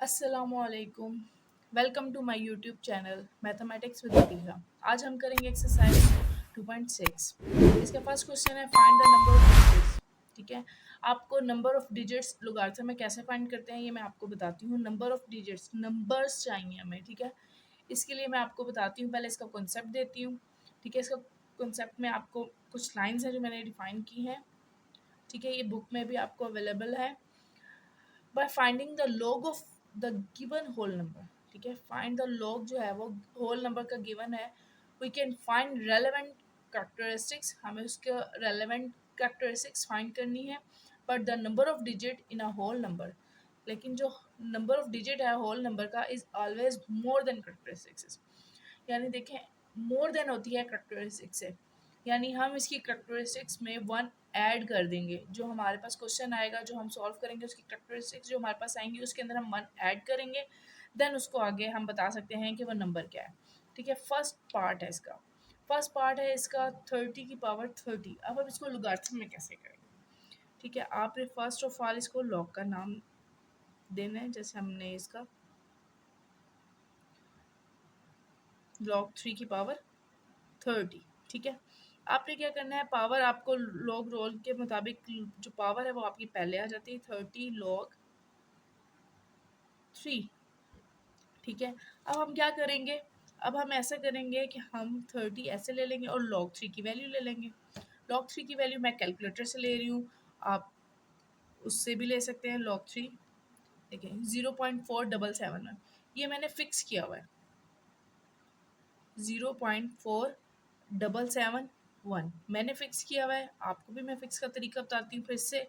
अस्सलामुअलैकुम। Welcome to my YouTube channel mathematics with Diha. आज हम करेंगे एक्सरसाइज 2.6। इसका फर्स्ट क्वेश्चन है find the number of digits. ठीक है, आपको नंबर ऑफ डिजिट्स लोगारिथम में कैसे फाइंड करते हैं ये मैं आपको बताती हूँ। नंबर ऑफ डिजिट्स नंबर्स चाहिए हमें। ठीक है, इसके लिए मैं आपको बताती हूँ, पहले इसका कॉन्सेप्ट देती हूँ। ठीक है, इसका कॉन्सेप्ट में आपको कुछ लाइन्स हैं जो मैंने डिफाइन की हैं। ठीक है, ये बुक में भी आपको अवेलेबल है। By finding the log of the given whole number. ठीक है, फाइंड द लॉग जो है वो होल नंबर का गिवन है। We can find relevant characteristics, हमें उसके रेलेवेंट कैरेक्टरिस्टिक्स फाइंड करनी है। But the number of digit in a whole number, लेकिन जो नंबर ऑफ डिजिट है होल नंबर का is always more than characteristics. यानी देखें, मोर देन होती है कैरेक्टरिस्टिक्स से, यानी हम इसकी कैरेक्टरिस्टिक्स में वन ऐड कर देंगे। जो हमारे पास क्वेश्चन आएगा, जो हम सॉल्व करेंगे, उसकी कैरेक्टरिस्टिक्स जो हमारे पास आएंगी उसके अंदर हम वन ऐड करेंगे। देन उसको आगे हम बता सकते हैं कि वो नंबर क्या है। ठीक है, फर्स्ट पार्ट है इसका। फर्स्ट पार्ट है इसका 30 की पावर 30। अब हम इसको लॉगरिथम में कैसे करेंगे। ठीक है, आपने फर्स्ट ऑफ ऑल इसको लॉग का नाम देना है। जैसे हमने इसका लॉग 3 की पावर 30। ठीक है, आपने क्या करना है, पावर आपको लॉग रोल के मुताबिक जो पावर है वो आपकी पहले आ जाती है 30 लॉग 3। ठीक है, अब हम क्या करेंगे, अब हम ऐसा करेंगे कि हम 30 ऐसे ले लेंगे और लॉग 3 की वैल्यू ले लेंगे। लॉग 3 की वैल्यू मैं कैलकुलेटर से ले रही हूँ, आप उससे भी ले सकते हैं। लॉग 3 देखिए 0.4771, ये मैंने फिक्स किया हुआ है 0.4771 मैंने फिक्स किया हुआ है। आपको भी मैं फिक्स का तरीका बताती हूँ फिर से।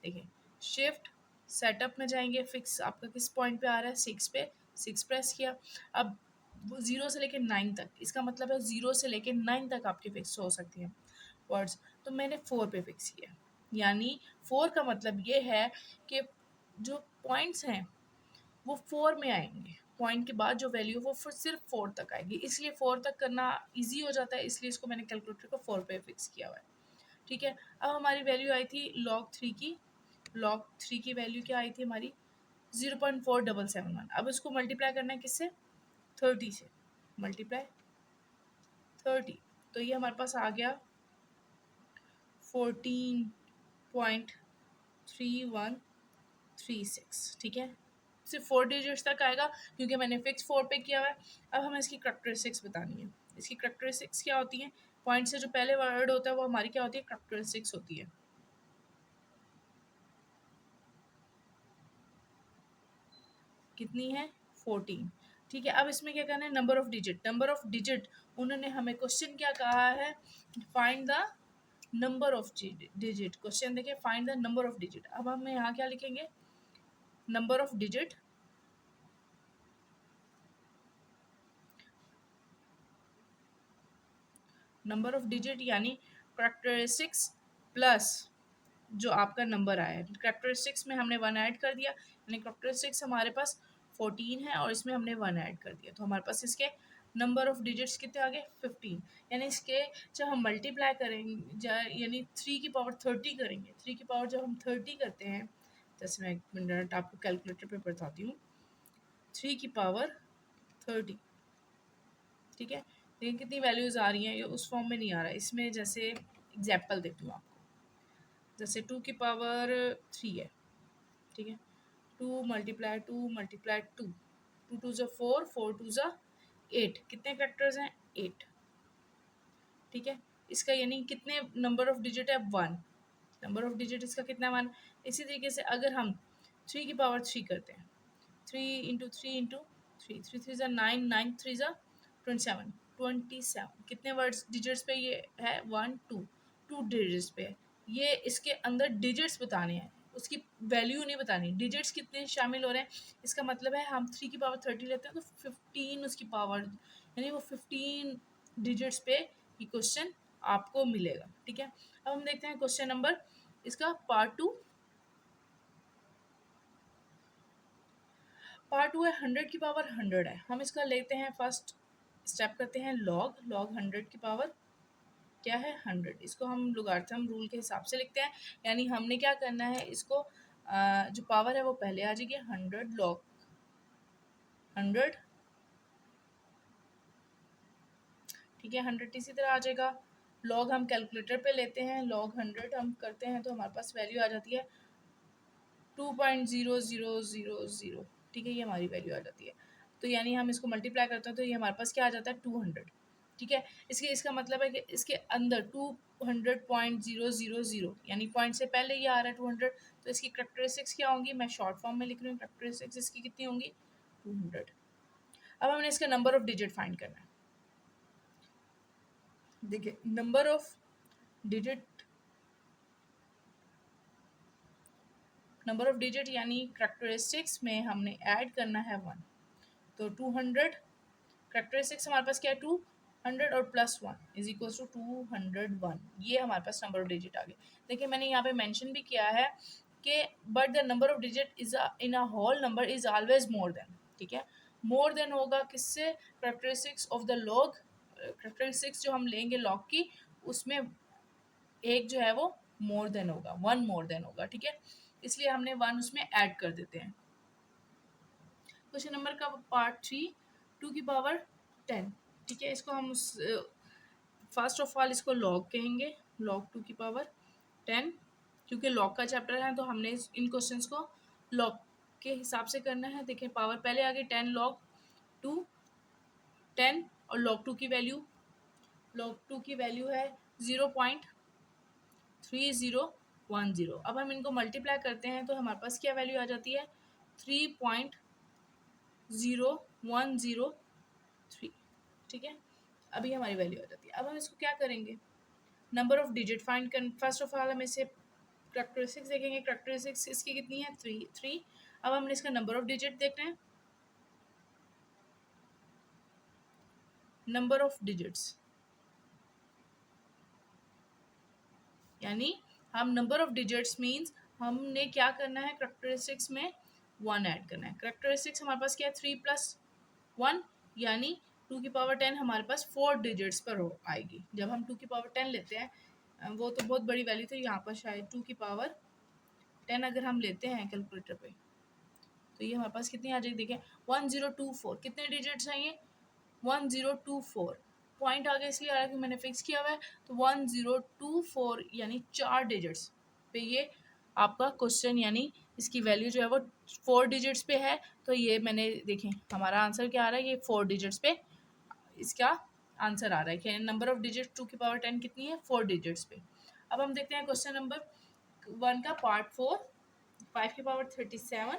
देखिए, शिफ्ट सेटअप में जाएंगे, फिक्स आपका किस पॉइंट पे आ रहा है, 6 पे, 6 प्रेस किया। अब वो 0 से लेकर 9 तक, इसका मतलब है 0 से लेकर 9 तक आपकी फिक्स हो सकती हैं वर्ड्स। तो मैंने 4 पे फिक्स किया, यानी 4 का मतलब ये है कि जो पॉइंट्स हैं वो 4 में आएंगे। पॉइंट के बाद जो वैल्यू वो फिर सिर्फ 4 तक आएगी, इसलिए 4 तक करना इजी हो जाता है, इसलिए इसको मैंने कैलकुलेटर को 4 पे फिक्स किया हुआ है। ठीक है, अब हमारी वैल्यू आई थी लॉग 3 की। लॉग 3 की वैल्यू क्या आई थी हमारी 0.4771। अब इसको मल्टीप्लाई करना है किससे, 30 से। मल्टीप्लाई 30, तो ये हमारे पास आ गया 14.3136। ठीक है, सिर्फ 4 डिजिट्स तक आएगा क्योंकि मैंने फिक्स 4 पे किया हुआ है। अब हमें इसकी कैरेक्टरिस्टिक्स बतानी है। इसकी कैरेक्टरिस्टिक्स क्या होती हैं, पॉइंट से जो पहले वर्ड होता है वो हमारी क्या होती है, कैरेक्टरिस्टिक्स होती है। कितनी है, 14। ठीक है, अब इसमें क्या करना है, number of digit. Number of digit उन्होंने हमें क्वेश्चन क्या कहा है, find the number of digit. Question देखिए, find the number of digit. अब हम यहाँ क्या लिखेंगे, number of digit number of digit यानी कैरेक्टरिस्टिक्स प्लस जो आपका नंबर आया है। कैरेक्टरिस्टिक्स में हमने 1 ऐड कर दिया, यानी कैरेक्टरिस्टिक्स हमारे पास 14 है और इसमें हमने 1 ऐड कर दिया, तो हमारे पास इसके नंबर ऑफ डिजिट्स कितने आ गए, 15। यानी इसके जब हम मल्टीप्लाई करेंगे, यानी 3 की पावर 30 करेंगे, 3 की पावर जब हम 30 करते हैं, जैसे मैं एक मिनट आपको कैलकुलेटर पे बताती हूँ, 3 की पावर 30। ठीक है, लेकिन कितनी वैल्यूज़ आ रही हैं, ये उस फॉर्म में नहीं आ रहा है। इसमें जैसे एग्जाम्पल देती हूँ आपको, जैसे 2 की पावर 3 है। ठीक है, 2 × 2 × 2 2 2 ज़ा 4, 4 2 ज़ा 8, कितने फैक्टर्स हैं, 8। ठीक है, इसका यानी कितने नंबर ऑफ डिजिट है, 1। नंबर ऑफ डिजिट इसका कितना, 1। इसी तरीके से अगर हम 3 की पावर 3 करते हैं, 3 × 3 × 3, 3 3 ज़ा 9, 9 3 ज़ा 27, 27 कितने वर्ड्स डिजिट्स पे ये है, 1 2, 2 डिजिट्स पे है। ये इसके अंदर डिजिट्स बताने हैं, उसकी वैल्यू नहीं बतानी, डिजिट्स कितने शामिल हो रहे हैं। इसका मतलब है हम 3 की पावर 30 लेते हैं तो 15 उसकी पावर, यानी वो 15 डिजिट्स पे ये क्वेश्चन आपको मिलेगा। ठीक है, अब हम देखते हैं क्वेश्चन नंबर इसका पार्ट 2। पार्ट 2 है 100 की पावर 100 है। हम इसका लेते हैं, फर्स्ट स्टेप करते हैं लॉग। लॉग 100 की पावर क्या है, 100। इसको हम लॉगरिथम रूल के हिसाब से लिखते हैं, यानी हमने क्या करना है, इसको जो पावर है वो पहले आ जाएगी 100 लॉग 100, ठीक है, 100 इसी तरह आ जाएगा। लॉग हम कैलकुलेटर पे लेते हैं, लॉग 100 हम करते हैं तो हमारे पास वैल्यू आ जाती है 2.0000, ठीक है, ये हमारी वैल्यू आ जाती है। तो यानी हम इसको मल्टीप्लाई करते हैं तो ये हमारे पास क्या आ जाता है 200, ठीक है। इसका मतलब है कि इसके अंदर 200.000 यानी पॉइंट से पहले ये आ रहा है 200, तो इसकी करेक्टरिस्टिक्स क्या होंगी, मैं शॉर्ट फॉर्म में लिख रही हूँ, करेक्टरिस्टिक्स इसकी कितनी होंगी 200। अब हमने इसका नंबर ऑफ डिजिट फाइंड करना है। देखिए नंबर ऑफ डिजिट यानी करेक्टरिस्टिक्स में हमने ऐड करना है 1, तो 200 करेक्टरिस्टिक्स हमारे पास क्या है 200 और प्लस 1 इज इक्वल्स टू 201, ये हमारे पास नंबर ऑफ डिजिट आ गए। देखिए मैंने यहाँ पे मेंशन भी किया है कि but the number of digit is in a whole number is always more than, ठीक है, मोर देन होगा किससे, characteristics of the log, characteristics जो हम लेंगे लॉग की उसमें एक जो है वो मोर देन होगा, 1 मोर देन होगा, ठीक है, इसलिए हमने 1 उसमें ऐड कर देते हैं। क्वेश्चन नंबर का पार्ट 3, 2 की पावर 10, ठीक है, इसको हम फर्स्ट ऑफ ऑल इसको लॉग कहेंगे, लॉग 2 की पावर 10, क्योंकि लॉग का चैप्टर है तो हमने इन क्वेश्चंस को लॉग के हिसाब से करना है। देखिए पावर पहले आ गई 10 लॉग 2, 10 और लॉग 2 की वैल्यू है 0.3010। अब हम इनको मल्टीप्लाई करते हैं तो हमारे पास क्या वैल्यू आ जाती है 3.0103, ठीक है, अभी हमारी वैल्यू आ जाती है। अब हम इसको क्या करेंगे, नंबर ऑफ डिजिट फाइंड कर, फर्स्ट ऑफ ऑल हम इसे करेक्टरिस्टिक्स देखेंगे, करेक्टरिस्टिक्स इसकी कितनी है 3। अब हमने इसका नंबर ऑफ डिजिट देखना है, नंबर ऑफ डिजिट्स यानी हम नंबर ऑफ डिजिट्स मीन्स हमने क्या करना है, करेक्टरिस्टिक्स में 1 ऐड करना है। करेक्टरिस्टिक्स हमारे पास क्या है 3 + 1 यानी 2 की पावर 10 हमारे पास 4 डिजिट्स पर आएगी। जब हम 2 की पावर 10 लेते हैं वो तो बहुत बड़ी वैल्यू थी, यहाँ पर शायद 2 की पावर 10 अगर हम लेते हैं कैलकुलेटर पे तो ये हमारे पास कितनी आ जाएगी, देखें 1024, कितने डिजिट्स हैं ये 1024, पॉइंट आगे इसलिए आ रहा है कि मैंने फिक्स किया हुआ है, तो 1024 यानी 4 डिजिट्स पे ये आपका क्वेश्चन यानी इसकी वैल्यू जो है वो 4 डिजिट्स पे है। तो ये मैंने देखें हमारा आंसर क्या आ रहा है, ये 4 डिजिट्स पे इसका आंसर आ रहा है कि नंबर ऑफ डिजिट 2 की पावर 10 कितनी है 4 डिजिट्स पे। अब हम देखते हैं क्वेश्चन नंबर 1 का पार्ट 4, 5 की पावर 37,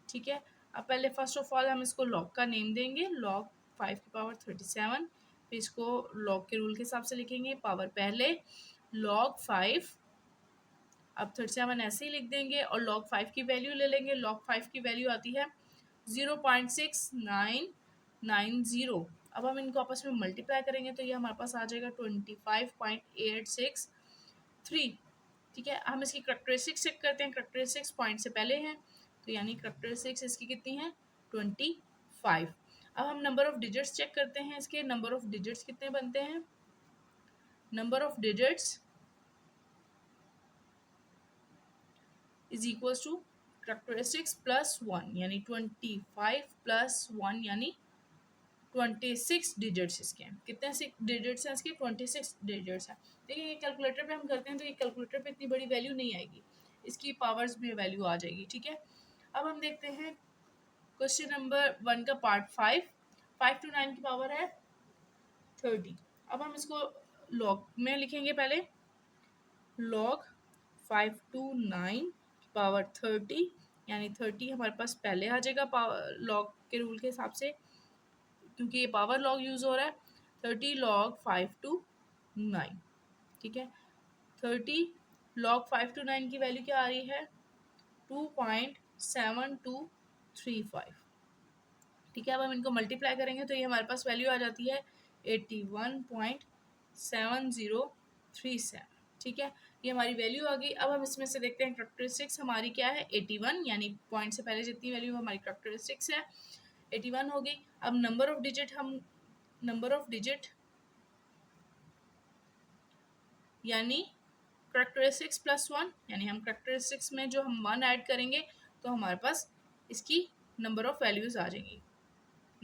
ठीक है। अब पहले फर्स्ट ऑफ ऑल हम इसको लॉग का नेम देंगे, लॉग 5 की पावर 37, फिर इसको लॉग के रूल के हिसाब से लिखेंगे, पावर पहले लॉग 5, अब 37 ऐसे ही लिख देंगे और log 5 की वैल्यू ले लेंगे, log 5 की वैल्यू आती है 0.6990। अब हम इनको आपस में मल्टीप्लाई करेंगे तो ये हमारे पास आ जाएगा 25.863, ठीक है। हम इसकी करेक्टरिस्टिक्स चेक करते हैं, करेक्टरिस्टिक्स पॉइंट से पहले हैं तो यानी करेक्टरिस्टिक्स इसकी कितनी है 25। अब हम नंबर ऑफ डिजिट्स चेक करते हैं, इसके नंबर ऑफ डिजिट्स कितने बनते हैं, number of digits is equals to characteristics plus 1 यानी 25 प्लस 1 यानी 26 डिजिट्स इसके हैं। कितने डिजिट्स हैं इसके 26 डिजिट्स हैं। देखिए ये कैलकुलेटर पे हम करते हैं तो ये कैलकुलेटर पे इतनी बड़ी वैल्यू नहीं आएगी, इसकी पावर्स में वैल्यू आ जाएगी, ठीक है। अब हम देखते हैं क्वेश्चन नंबर 1 का पार्ट 5, 5 to 9 की पावर है 30। अब हम इसको लॉग में लिखेंगे, पहले लॉग 5 to 9 पावर 30 यानी 30 हमारे पास पहले आ जाएगा पावर लॉग के रूल के हिसाब से, क्योंकि ये पावर लॉग यूज़ हो रहा है। 30 log 5 to 9, ठीक है। 30 log 5 to 9 की वैल्यू क्या आ रही है 2.7235, ठीक है। अब हम इनको मल्टीप्लाई करेंगे तो ये हमारे पास वैल्यू आ जाती है 81.7037, ठीक है, ये हमारी वैल्यू आ गई। अब हम इसमें से देखते हैं करेक्टरिस्टिक्स हमारी क्या है 81 यानी पॉइंट से पहले जितनी वैल्यू हमारी करेक्टरिस्टिक्स है 81 हो गई। अब नंबर ऑफ डिजिट यानी करेक्टरिस्टिक्स प्लस 1 यानी हम करेक्टरिस्टिक्स में जो हम 1 ऐड करेंगे तो हमारे पास इसकी नंबर ऑफ वैल्यूज आ जाएंगी।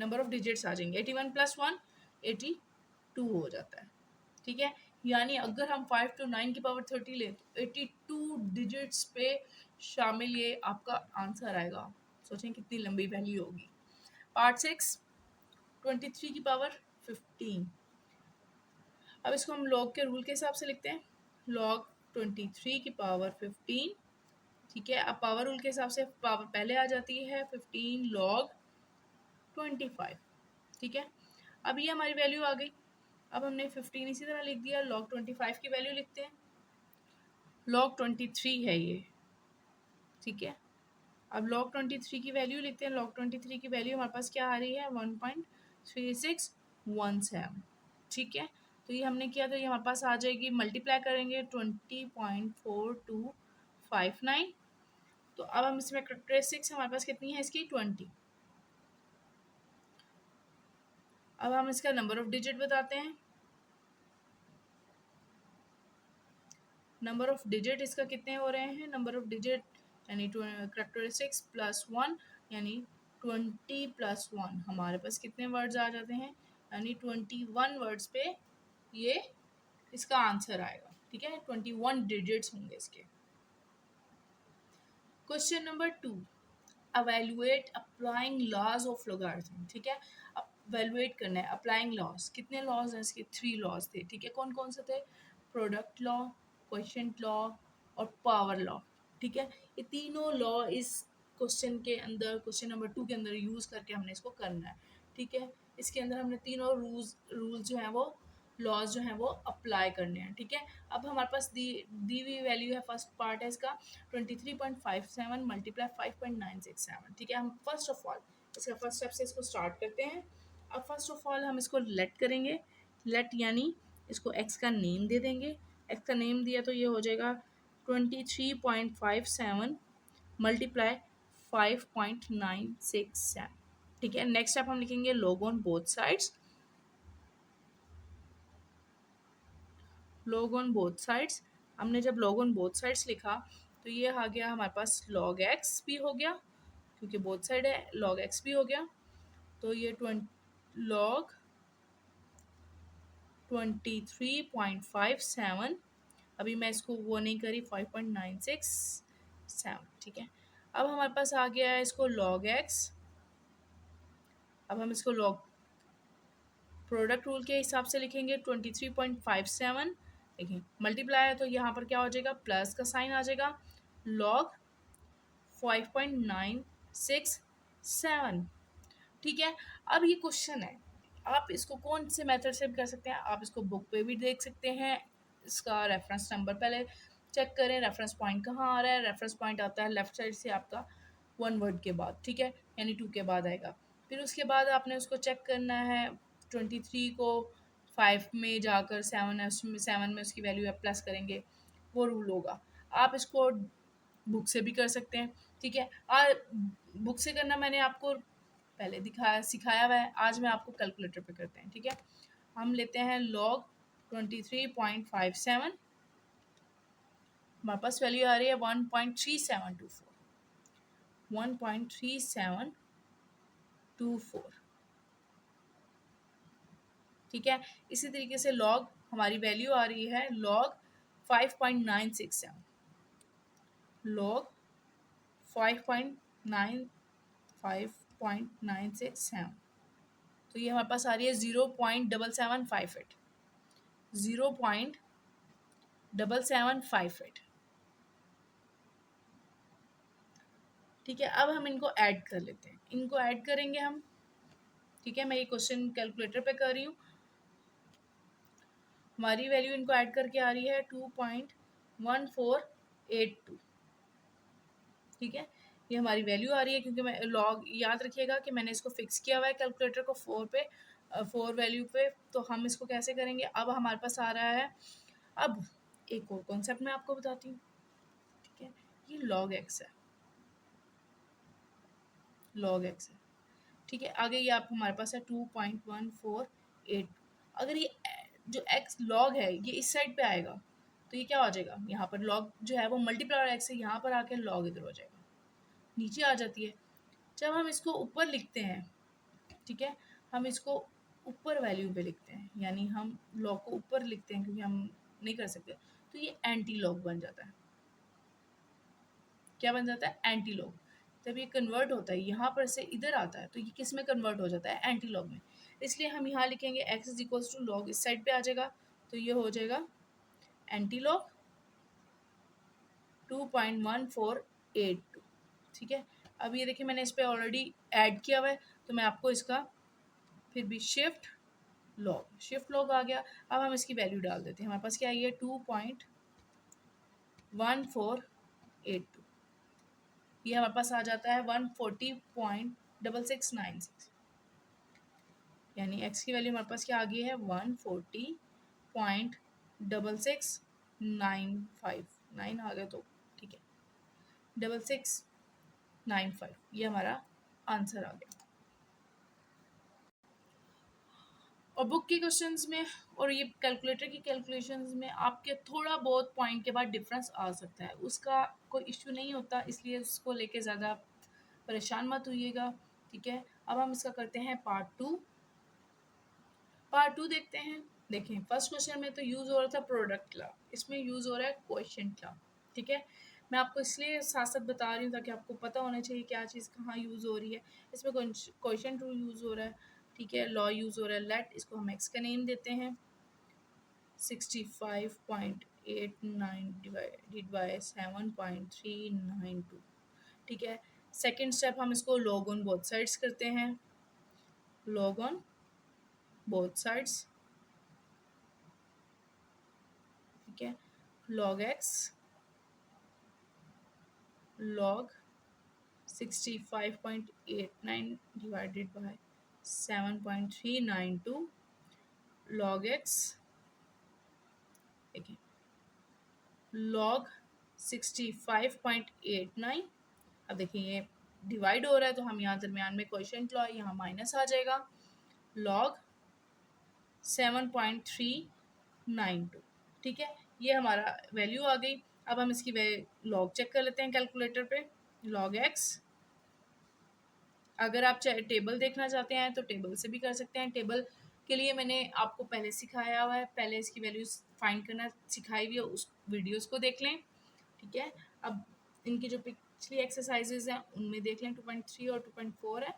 नंबर ऑफ डिजिट्स आ जाएंगे। 81 प्लस 1 82 हो जाता है, ठीक है। यानी अगर हम 5 to 9 की पावर 30 ले तो 82 डिजिट्स पे शामिल ये आपका आंसर आएगा। सोचें कितनी लंबी वैल्यू होगी। पार्ट 6 23 की पावर 15। अब इसको हम लॉग के रूल के हिसाब से लिखते हैं। लॉग 23 की पावर 15, ठीक है। अब पावर रूल के हिसाब से पावर पहले आ जाती है 15 लॉग 25, ठीक है। अब ये हमारी वैल्यू आ गई। अब हमने 15 इसी तरह लिख दिया। लॉग 25 की वैल्यू लिखते हैं। लॉग 23 है ये, ठीक है। अब लॉग 23 की वैल्यू लिखते हैं। लॉग 23 की वैल्यू हमारे पास क्या आ रही है 1.3617, ठीक है। तो ये हमने किया तो ये हमारे पास आ जाएगी, मल्टीप्लाई करेंगे 20.4259। तो अब हम इसमें करेक्टरिस्टिक्स हमारे पास कितनी है इसकी 20। अब हम इसका नंबर ऑफ डिजिट बताते हैं। नंबर ऑफ डिजिट इसका कितने हो रहे हैं, नंबर ऑफ डिजिट यानी करेक्टरिस्टिक्स प्लस 1 यानी 20 प्लस 1 हमारे पास कितने वर्ड्स आ जाते हैं, यानी 21 वर्ड्स पे ये इसका आंसर आएगा, ठीक है। 21 डिजिट्स होंगे इसके। Question number 2, evaluate applying laws of logarithm, ठीक है। अवेलुएट करना है अप्लाइंग लॉज। कितने लॉज हैं इसके, 3 लॉज थे, ठीक है। कौन कौन से थे, प्रोडक्ट लॉ, क्वोशिएंट लॉ और पावर लॉ, ठीक है। ये तीनों लॉ इस क्वेश्चन के अंदर, क्वेश्चन नंबर 2 के अंदर यूज करके हमने इसको करना है, ठीक है। इसके अंदर हमने तीनों रूल्स जो हैं वो लॉज जो हैं वो अप्लाई करने हैं, ठीक है। अब हमारे पास दी हुई वैल्यू है, फर्स्ट पार्ट है इसका 23.57 मल्टीप्लाई 5.967, ठीक है। हम फर्स्ट ऑफ ऑल इसका फर्स्ट स्टेप से इसको स्टार्ट करते हैं। अब फर्स्ट ऑफ ऑल हम इसको लेट करेंगे। लेट यानी इसको एक्स का नेम दे देंगे। एक्स का नेम दिया तो ये हो जाएगा 23.57 मल्टीप्लाई 5.967, ठीक है। नेक्स्ट स्टेप हम लिखेंगे log on both sides. Log on both sides, हमने जब लॉग ऑन बोथ साइड्स लिखा तो ये आ गया हमारे पास लॉग एक्स भी हो गया, क्योंकि बोथ साइड है, लॉग एक्स भी हो गया। तो ये लॉग 23.57, अभी मैं इसको वो नहीं करी 5.967, ठीक है। अब हमारे पास आ गया है इसको लॉग एक्स। अब हम इसको लॉग प्रोडक्ट रूल के हिसाब से लिखेंगे 23.57, देखिए मल्टीप्लाई है तो यहाँ पर क्या हो जाएगा, प्लस का साइन आ जाएगा, लॉग 5.967, ठीक है। अब ये क्वेश्चन है, आप इसको कौन से मेथड से भी कर सकते हैं, आप इसको बुक पे भी देख सकते हैं। इसका रेफरेंस नंबर पहले चेक करें, रेफरेंस पॉइंट कहाँ आ रहा है। रेफरेंस पॉइंट आता है लेफ्ट साइड से आपका 1 वर्ड के बाद, ठीक है, यानी 2 के बाद आएगा। फिर उसके बाद आपने उसको चेक करना है 23 को 5 में जाकर 7 में उसकी वैल्यू प्लस करेंगे, वो रूल होगा। आप इसको बुक से भी कर सकते हैं, ठीक है। और बुक से करना मैंने आपको पहले सिखाया हुआ है, आज मैं आपको कैलकुलेटर पे करते हैं, ठीक है। हम लेते हैं लॉग 23.57, हमारे पास वैल्यू आ रही है 1.3724, 1.3724, ठीक है। इसी तरीके से लॉग हमारी वैल्यू आ रही है लॉग 5.967, लॉग 5.967, तो ये हमारे पास आ रही है 0.7758, 0.7758, ठीक है। अब हम इनको ऐड कर लेते हैं, इनको ऐड करेंगे हम, ठीक है। मैं ये क्वेश्चन कैलकुलेटर पे कर रही हूँ। हमारी वैल्यू इनको ऐड करके आ रही है 2.1482, ठीक है। ये हमारी वैल्यू आ रही है, क्योंकि मैं लॉग याद रखिएगा कि मैंने इसको फिक्स किया हुआ है कैलकुलेटर को 4 पे, 4 वैल्यू पे। तो हम इसको कैसे करेंगे, अब हमारे पास आ रहा है, अब एक और कॉन्सेप्ट मैं आपको बताती हूँ, ठीक है। ये लॉग एक्स है, लॉग एक्स है, ठीक है। आगे ये आप हमारे पास है 2.148, अगर ये जो एक्स लॉग है ये इस साइड पे आएगा तो ये क्या हो जाएगा, यहाँ पर लॉग जो है वो मल्टीप्लाई एक्स है, यहाँ पर आके लॉग इधर हो जाएगा, नीचे आ जाती है। जब हम इसको ऊपर लिखते हैं ठीक है, हम इसको ऊपर वैल्यू पे लिखते हैं, यानी हम लॉग को ऊपर लिखते हैं क्योंकि हम नहीं कर सकते, तो ये एंटी लॉग बन जाता है। क्या बन जाता है? Anti log. जब ये कन्वर्ट होता है यहाँ पर से इधर आता है तो ये किस में कन्वर्ट हो जाता है? एंटी लॉग में। इसलिए हम यहाँ लिखेंगे x is equals to log, इस साइड पे आ जाएगा तो ये हो जाएगा एंटी लॉग 2.1482। ठीक है, अब ये देखिए मैंने इस पर ऑलरेडी ऐड किया हुआ है, तो मैं आपको इसका फिर भी शिफ्ट लॉग आ गया। अब हम इसकी वैल्यू डाल देते हैं, हमारे पास क्या आई है? 2.1482। ये हमारे पास आ जाता है 140.6696, यानी x की वैल्यू हमारे पास क्या आ गई है? 140.6695, 9 आ गया तो ठीक है, 6695, ये हमारा आंसर आ गया। और बुक के क्वेश्चंस में और ये कैलकुलेटर की कैलकुलेशंस में आपके थोड़ा बहुत पॉइंट के बाद डिफरेंस आ सकता है, उसका कोई इश्यू नहीं होता, इसलिए उसको लेके ज़्यादा परेशान मत होइएगा। ठीक है, अब हम इसका करते हैं पार्ट टू देखते हैं। देखें, फर्स्ट क्वेश्चन में तो यूज़ हो रहा था प्रोडक्ट लॉ, इसमें यूज़ हो रहा है क्वोशिएंट लॉ। ठीक है, मैं आपको इसलिए साथ साथ बता रही हूँ ताकि आपको पता होना चाहिए क्या चीज़ कहाँ यूज़ हो रही है। इसमें क्वोशिएंट रूल यूज़ हो रहा है, ठीक है, लॉ यूज़ हो रहा है लेट, इसको हम एक्स का नेम देते हैं, 65.89 डिवाइडेड बाय 7.392। ठीक है, सेकेंड स्टेप हम इसको लॉग ऑन बोथ साइड्स करते हैं, लॉग ऑन बोथ साइड्स। ठीक है, log x log 65.89 divided by 7.392 log x, देखिए log 65.89। अब देखिए ये डिवाइड हो रहा है तो हम यहाँ दरमियान में क्वोशिएंट लॉ, यहाँ माइनस आ जाएगा, log 7.392। ठीक है, ये हमारा वैल्यू आ गई। अब हम इसकी लॉग चेक कर लेते हैं कैलकुलेटर पे, log x। अगर आप टेबल देखना चाहते हैं तो टेबल से भी कर सकते हैं, टेबल के लिए मैंने आपको पहले सिखाया हुआ है, पहले इसकी वैल्यूज फाइंड करना सिखाई हुई है, उस वीडियोस को देख लें। ठीक है, अब इनकी जो पिछली एक्सरसाइजेज हैं उनमें देख लें, 2.3 और 2.4 है।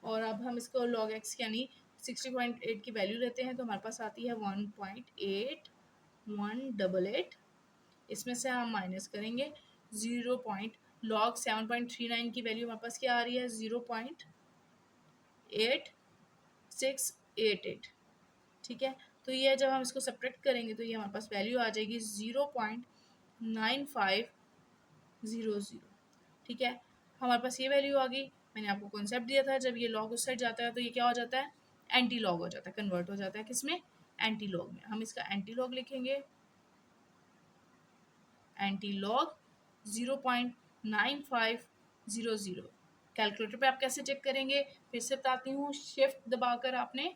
और अब हम इसको log x यानी 60.8 की वैल्यू लेते हैं तो हमारे पास आती है 1.8188। इसमें से हम माइनस करेंगे 0 log 7.39 की वैल्यू हमारे पास क्या आ रही है? 0.8688। ठीक है, तो ये जब हम इसको सब्ट्रैक्ट करेंगे तो ये हमारे पास वैल्यू आ जाएगी 0.9500। ठीक है, हमारे पास ये वैल्यू आ गई। मैंने आपको कॉन्सेप्ट दिया था, जब ये लॉग उस साइड जाता है तो ये क्या हो जाता है? एंटी लॉग हो जाता है, कन्वर्ट हो जाता है किसमें? एंटी लॉग में। हम इसका एंटी लॉग लिखेंगे, एंटी लॉग 0.9500। कैलकुलेटर पे आप कैसे चेक करेंगे? फिर से बताती हूँ, शिफ्ट दबाकर आपने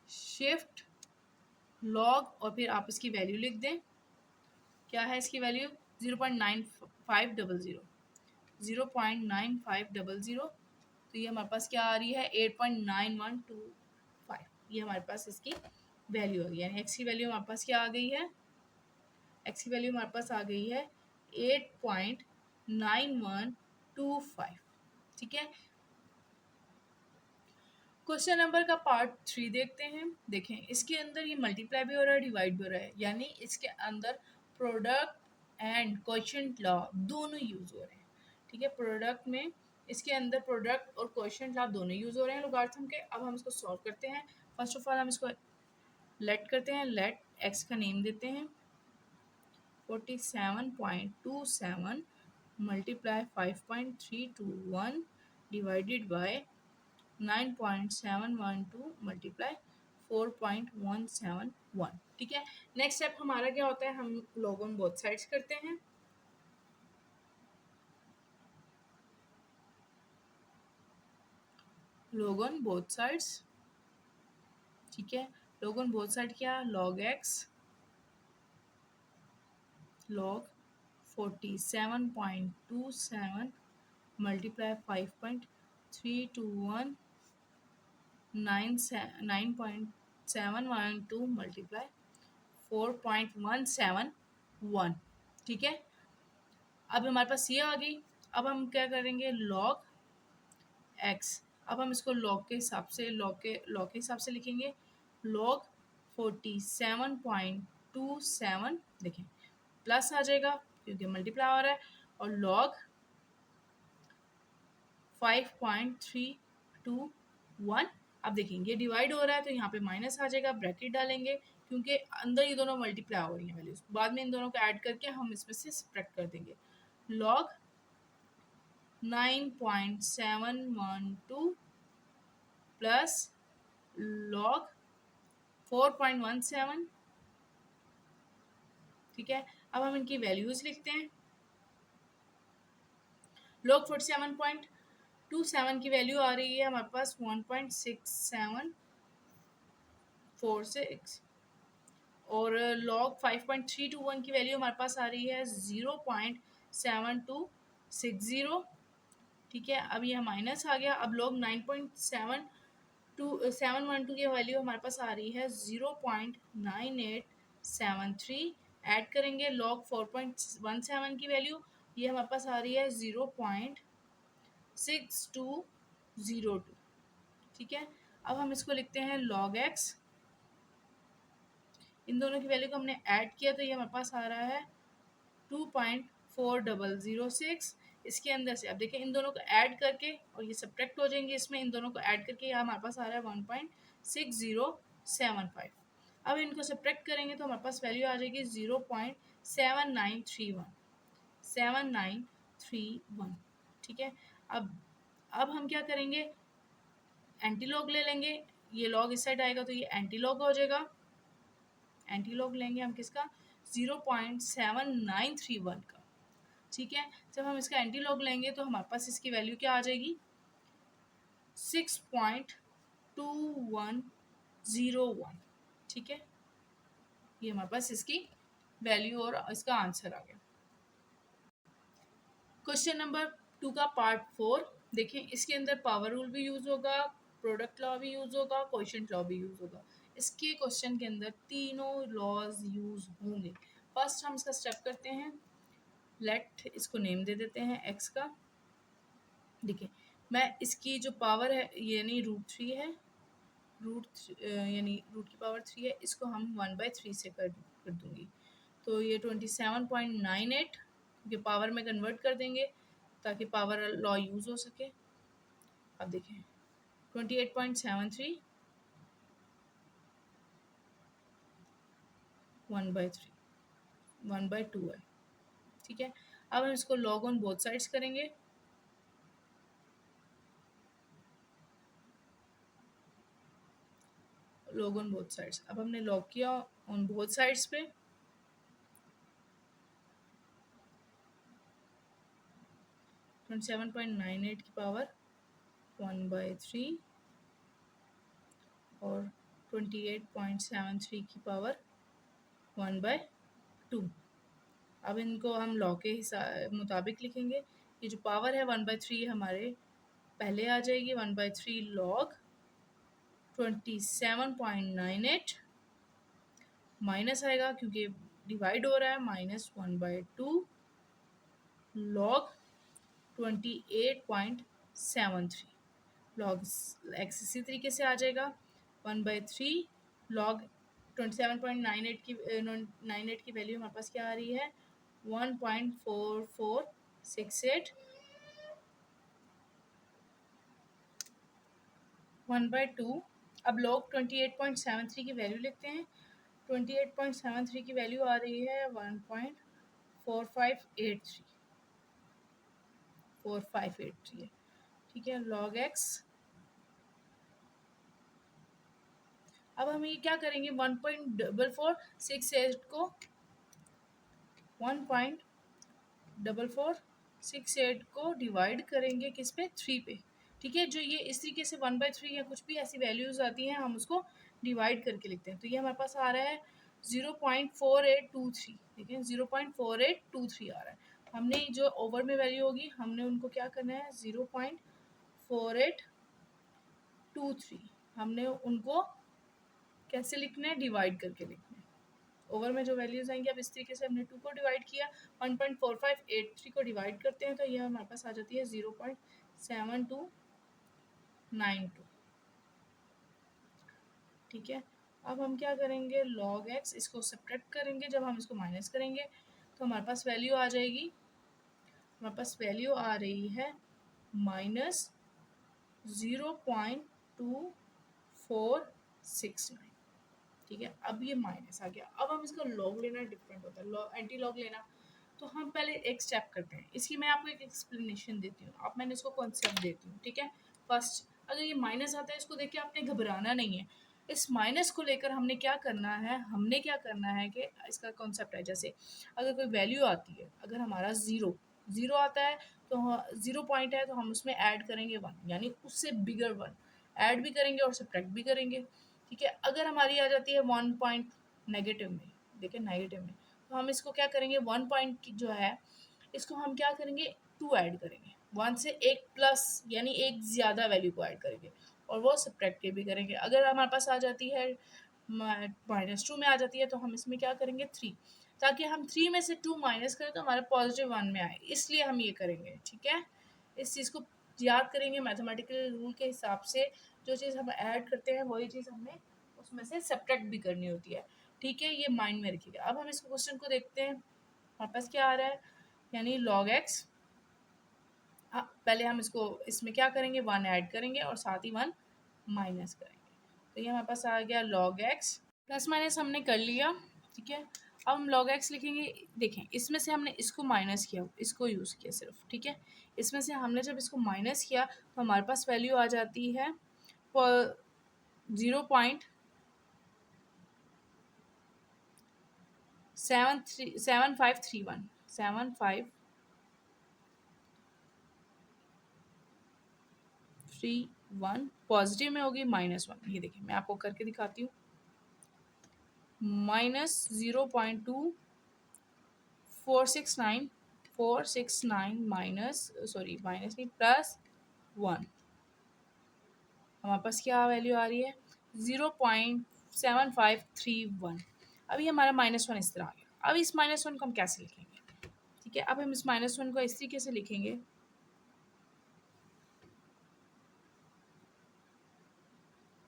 शिफ्ट लॉग और फिर आप इसकी वैल्यू लिख दें। क्या है इसकी वैल्यू? 0.9500, 0.9500। तो ये हमारे पास क्या आ रही है? 8.9125। ये हमारे पास इसकी वैल्यू आ गई, यानी एक्स की वैल्यू हमारे पास क्या आ गई है? एक्स की वैल्यू हमारे पास आ गई है 8.9125। ठीक है, क्वेश्चन नंबर का पार्ट 3 देखते हैं। देखें, इसके अंदर ये मल्टीप्लाई भी हो रहा है, डिवाइड भी हो रहा है, यानी इसके अंदर प्रोडक्ट एंड क्वोशिएंट लॉ दोनों यूज़ हो रहे हैं। ठीक है, प्रोडक्ट में इसके अंदर प्रोडक्ट और क्वोशिएंट लॉ दोनों यूज़ हो रहे हैं लोगारिथम के। अब हम इसको सॉल्व करते हैं। फर्स्ट ऑफ ऑल हम इसको लेट करते हैं, लेट एक्स का नेम देते हैं 47.27 मल्टीप्लाई 5.321 डिवाइडेड बाय 9.712 मल्टीप्लाई 4.171। ठीक है, नेक्स्ट स्टेप हमारा क्या होता है? हम लॉग ऑन बोथ साइड्स करते हैं, लॉग ऑन बोथ साइड्स। ठीक है, लॉग ऑन बोथ साइड क्या? log x log 47.27 multiply 5.321 9.712 multiply 4.171, ठीक है। अब हमारे पास ये आ गई। अब हम क्या करेंगे, लॉग एक्स। अब हम इसको लॉग के हिसाब से लिखेंगे। लॉग 47.27 देखें प्लस आ जाएगा क्योंकि मल्टीप्लाई हो रहा है, और लॉग 5.321। अब देखेंगे ये डिवाइड हो रहा है तो यहाँ पे माइनस आ जाएगा, ब्रैकेट डालेंगे क्योंकि अंदर ये दोनों मल्टीप्लाई हो रही हैं वैल्यूज, बाद में इन दोनों को ऐड करके हम इसमें से सब्ट्रैक्ट कर देंगे। लॉग 9.712 प्लस लॉग 4.17, ठीक है। अब हम इनकी वैल्यूज लिखते हैं। लॉग 47.27 की वैल्यू आ रही है हमारे पास 1.6746, और लॉग 5.321 की वैल्यू हमारे पास आ रही है 0.7260, ठीक है। अब यह माइनस आ गया। अब लॉग 9.712 की वैल्यू हमारे पास आ रही है 0.9873, ऐड करेंगे लॉग 4.17 की वैल्यू, ये हमारे पास आ रही है 0.6202, ठीक है। अब हम इसको लिखते हैं लॉग एक्स। इन दोनों की वैल्यू को हमने ऐड किया तो ये हमारे पास आ रहा है 2.4006। इसके अंदर से अब देखिए इन दोनों को ऐड करके और ये सब्ट्रैक्ट हो जाएंगे इसमें, इन दोनों को ऐड करके यहाँ हमारे पास आ रहा है 1.6075। अब इनको सब्ट्रैक्ट करेंगे तो हमारे पास वैल्यू आ जाएगी 0.7931, ठीक है। अब हम क्या करेंगे, एंटी लॉग ले लेंगे। ये लॉग इस साइड आएगा तो ये एंटी लॉग हो जाएगा। एंटी लॉग लेंगे हम किसका, 0.7931 का, ठीक है। जब हम इसका एंटी लॉग लेंगे तो हमारे पास इसकी वैल्यू क्या आ जाएगी, 6.2101, ठीक है। ये हमारे पास इसकी वैल्यू और इसका आंसर आ गया। क्वेश्चन नंबर 2 का पार्ट 4 देखें। इसके अंदर पावर रूल भी यूज होगा, प्रोडक्ट लॉ भी यूज होगा, क्वोशिएंट लॉ भी यूज होगा। इसके क्वेश्चन के अंदर तीनों लॉज यूज होंगे। फर्स्ट हम इसका स्टेप करते हैं। लेट इसको नेम दे देते हैं एक्स का। देखिए मैं इसकी जो पावर है यानी √3 है, यानी रूट की पावर 3 है, इसको हम 1/3 से कर दूंगी। तो ये 27.98 के पावर में कन्वर्ट कर देंगे ताकि पावर लॉ यूज हो सके। अब देखें 28.73 1/3 1/2 है, ठीक है। अब हम इसको लॉग ऑन बोथ साइड्स करेंगे। लॉग ऑन बोथ साइड्स, अब हमने लॉग किया ऑन बोथ साइड्स पे। तो 7.98 की पावर 1/3 और 28.73 की पावर 1/2। अब इनको हम लॉ के मुताबिक लिखेंगे। ये जो पावर है 1/3 हमारे पहले आ जाएगी, 1/3 लॉग 27.98 माइनस आएगा क्योंकि डिवाइड हो रहा है, -1/2 लॉग 28.73। लॉग एक्स इसी तरीके से आ जाएगा 1/3 लॉग 27.98 की 98 की वैल्यू हमारे पास क्या आ रही है 1.4468 1/2। अब लॉग 28.73 की वैल्यू लिखते हैं। 28.73 की वैल्यू आ रही है 1.4583 है, ठीक है। Log x. अब हम ये क्या करेंगे 1.4468 को 1.4468 को डिवाइड करेंगे किस पे, 3 पे, ठीक है। जो ये इस तरीके से 1/3 या कुछ भी ऐसी वैल्यूज आती हैं हम उसको डिवाइड करके लिखते हैं। तो ये हमारे पास आ रहा है 0.4823, देखिए 0.4823 आ रहा है। हमने जो ओवर में वैल्यू होगी हमने उनको क्या करना है 0.4823 हमने उनको कैसे लिखना है, डिवाइड करके लिखना है। ओवर में जो वैल्यूज आएंगी, अब इस तरीके से हमने 2 को डिवाइड किया, 1.4583 को डिवाइड करते हैं तो ये हमारे पास आ जाती है 0.7292। ठीक है, अब हम क्या करेंगे, log x इसको सब्ट्रैक्ट करेंगे, जब हम इसको माइनस करेंगे तो हमारे पास वैल्यू आ जाएगी, हमारे पास वैल्यू आ रही है -0.2469। ठीक है, अब ये माइनस आ गया, अब हम इसका लॉग लेना डिफरेंट होता है, लॉग एंटी लॉग लेना। तो हम पहले एक स्टेप करते हैं, इसकी मैं आपको एक एक्सप्लेनेशन देती हूँ, अब मैंने इसको कॉन्सेप्ट देती हूँ। ठीक है, फर्स्ट अगर ये माइनस आता है इसको देख के आपने घबराना नहीं है, इस माइनस को लेकर हमने क्या करना है, कि इसका कॉन्सेप्ट है, जैसे अगर कोई वैल्यू आती है, अगर हमारा ज़ीरो ज़ीरो आता है तो 0 पॉइंट है तो हम उसमें ऐड करेंगे 1, यानी उससे बिगर 1 ऐड भी करेंगे और सब्ट्रैक्ट भी करेंगे। ठीक है, अगर हमारी आ जाती है 1 पॉइंट नेगेटिव में, देखिए नेगेटिव में, तो हम इसको क्या करेंगे, 1 पॉइंट की जो है इसको हम क्या करेंगे, 2 ऐड करेंगे, 1 से एक प्लस यानी एक ज़्यादा वैल्यू को ऐड करेंगे और वो सब्ट्रैक्ट के भी करेंगे। अगर हमारे पास आ जाती है -2 में आ जाती है तो हम इसमें क्या करेंगे 3, ताकि हम 3 में से 2 माइनस करें तो हमारे पॉजिटिव 1 में आए, इसलिए हम ये करेंगे। ठीक है, इस चीज़ को याद करेंगे, मैथमेटिकल रूल के हिसाब से जो चीज़ हम ऐड करते हैं वही चीज़ हमें उसमें से सब्ट्रैक्ट भी करनी होती है। ठीक है, ये माइंड में रखिएगा। अब हम इस क्वेश्चन को देखते हैं, हमारे पास क्या आ रहा है, यानी log x, पहले हम इसको इसमें क्या करेंगे, 1 ऐड करेंगे और साथ ही 1 माइनस करेंगे, तो ये हमारे पास आ गया log x, प्लस माइनस हमने कर लिया। ठीक है, अब हम log x लिखेंगे, देखें इसमें से हमने इसको माइनस किया, इसको यूज़ किया सिर्फ। ठीक है, इसमें से हमने जब इसको माइनस किया तो हमारे पास वैल्यू आ जाती है 0.7531 पॉजिटिव में होगी -1, ये देखिए मैं आपको करके दिखाती हूँ, -0.2469 माइनस, सॉरी माइनस नहीं, +1, हमारे पास क्या वैल्यू आ रही है 0.7531। अभी हमारा -1 इस तरह आ गया, अब इस -1 को हम कैसे लिखेंगे। ठीक है, अब हम इस -1 को इस तरीके से लिखेंगे,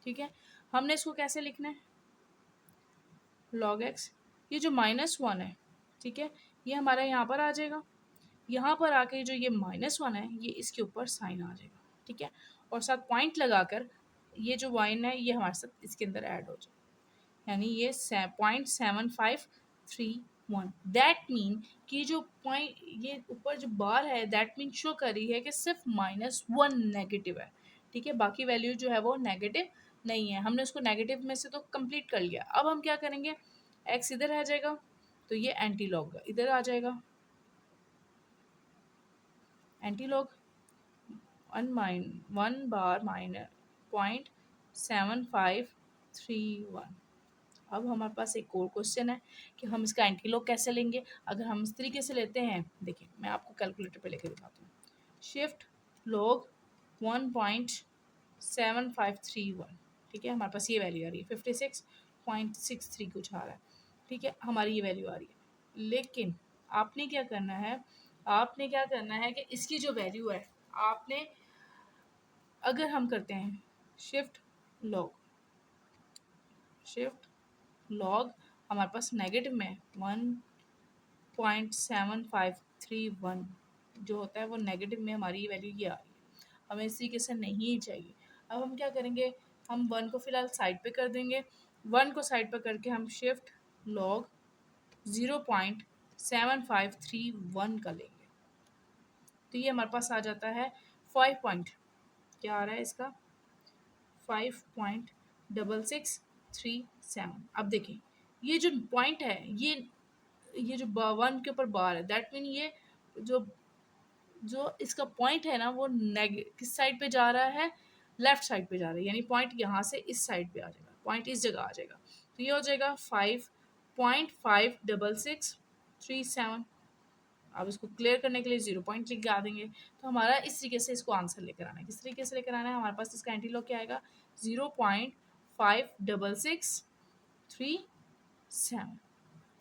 ठीक है, हमने इसको कैसे लिखना है, log x, ये जो -1 है, ठीक है, ये हमारा यहाँ पर आ जाएगा, यहाँ पर आके जो ये -1 है ये इसके ऊपर साइन आ जाएगा। ठीक है, और साथ पॉइंट लगाकर ये जो वाइन है ये हमारे साथ इसके अंदर ऐड हो जाए, यानी ये 0.7531। दैट मीन कि जो पॉइंट ये ऊपर जो बार है दैट मीन शो कर रही है कि सिर्फ -1 नेगेटिव है। ठीक है, बाकी वैल्यू जो है वो नेगेटिव नहीं है, हमने उसको नेगेटिव में से तो कंप्लीट कर लिया। अब हम क्या करेंगे, एक्स इधर आ जाएगा तो ये एंटी लॉग इधर आ जाएगा, एंटी लॉग 1 बार -0.7531। अब हमारे पास एक और क्वेश्चन है कि हम इसका एंटी लॉग कैसे लेंगे। अगर हम इस तरीके से लेते हैं, देखिए मैं आपको कैलकुलेटर पे लेके दिखाती हूँ, शिफ्ट लॉग 1.7531। ठीक है, हमारे पास ये वैल्यू आ रही है 56.63 कुछ आ रहा है। ठीक है, हमारी ये वैल्यू आ रही है, लेकिन आपने क्या करना है, कि इसकी जो वैल्यू है आपने, अगर हम करते हैं शिफ्ट लॉग हमारे पास नेगेटिव में 1.7531 जो होता है वो नेगेटिव में हमारी वैल्यू ये आ रही है, हमें इस तरीके से नहीं चाहिए। अब हम क्या करेंगे, हम 1 को फिलहाल साइड पे कर देंगे, 1 को साइड पर करके हम शिफ्ट लॉग 0.7531 का लेंगे, तो ये हमारे पास आ जाता है 5 पॉइंट, क्या आ रहा है इसका 5.6637। अब देखिए ये जो पॉइंट है ये जो 1 के ऊपर बार है, दैट मीन ये जो जो इसका पॉइंट है ना वो किस साइड पे जा रहा है, लेफ्ट साइड पे जा रहा है, यानी पॉइंट यहाँ से इस साइड पे आ जाएगा, पॉइंट इस जगह आ जाएगा, तो ये हो जाएगा 5.56637। अब इसको क्लियर करने के लिए 0 पॉइंट लिख के आ देंगे। तो हमारा इस तरीके से इसको आंसर लेकर आना है। किस तरीके से लेकर आना है? हमारे पास इसका एंटी लॉग क्या आएगा? 0.56637।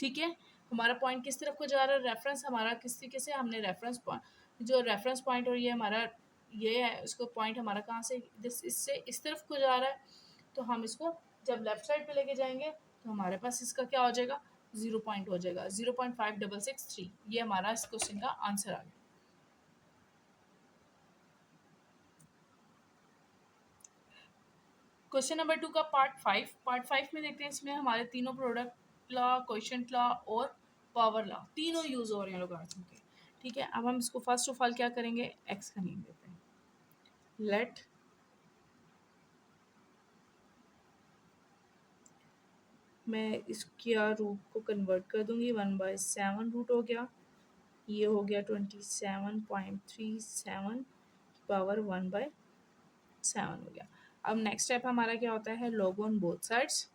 ठीक है, हमारा पॉइंट किस तरफ को जा रहा है? रेफरेंस हमारा किस तरीके से, हमने रेफरेंस पॉइंट, जो रेफरेंस पॉइंट और ये हमारा ये है, इसको पॉइंट हमारा कहाँ से, इससे इस तरफ को जा रहा है। तो हम इसको जब लेफ्ट साइड पे लेके जाएंगे तो हमारे पास इसका क्या हो जाएगा? 0 पॉइंट हो जाएगा, 0.5663। ये हमारा इस क्वेश्चन का आंसर आ गया। क्वेश्चन नंबर 2 का पार्ट 5 में देखते हैं। इसमें हमारे तीनों प्रोडक्ट लॉ, क्वोशिएंट लॉ और पावर लॉ तीनों यूज हो रहे हैं लोगारिथम के। ठीक है, अब हम इसको फर्स्ट ऑफ ऑल क्या करेंगे? एक्स का नेम देते हैं। लेट मैं इसके रूट को कन्वर्ट कर दूंगी, 1/7 रूट हो गया, ये हो गया 27.37 पावर 1/7 हो गया। अब नेक्स्ट स्टेप हमारा क्या होता है? Log on both sides,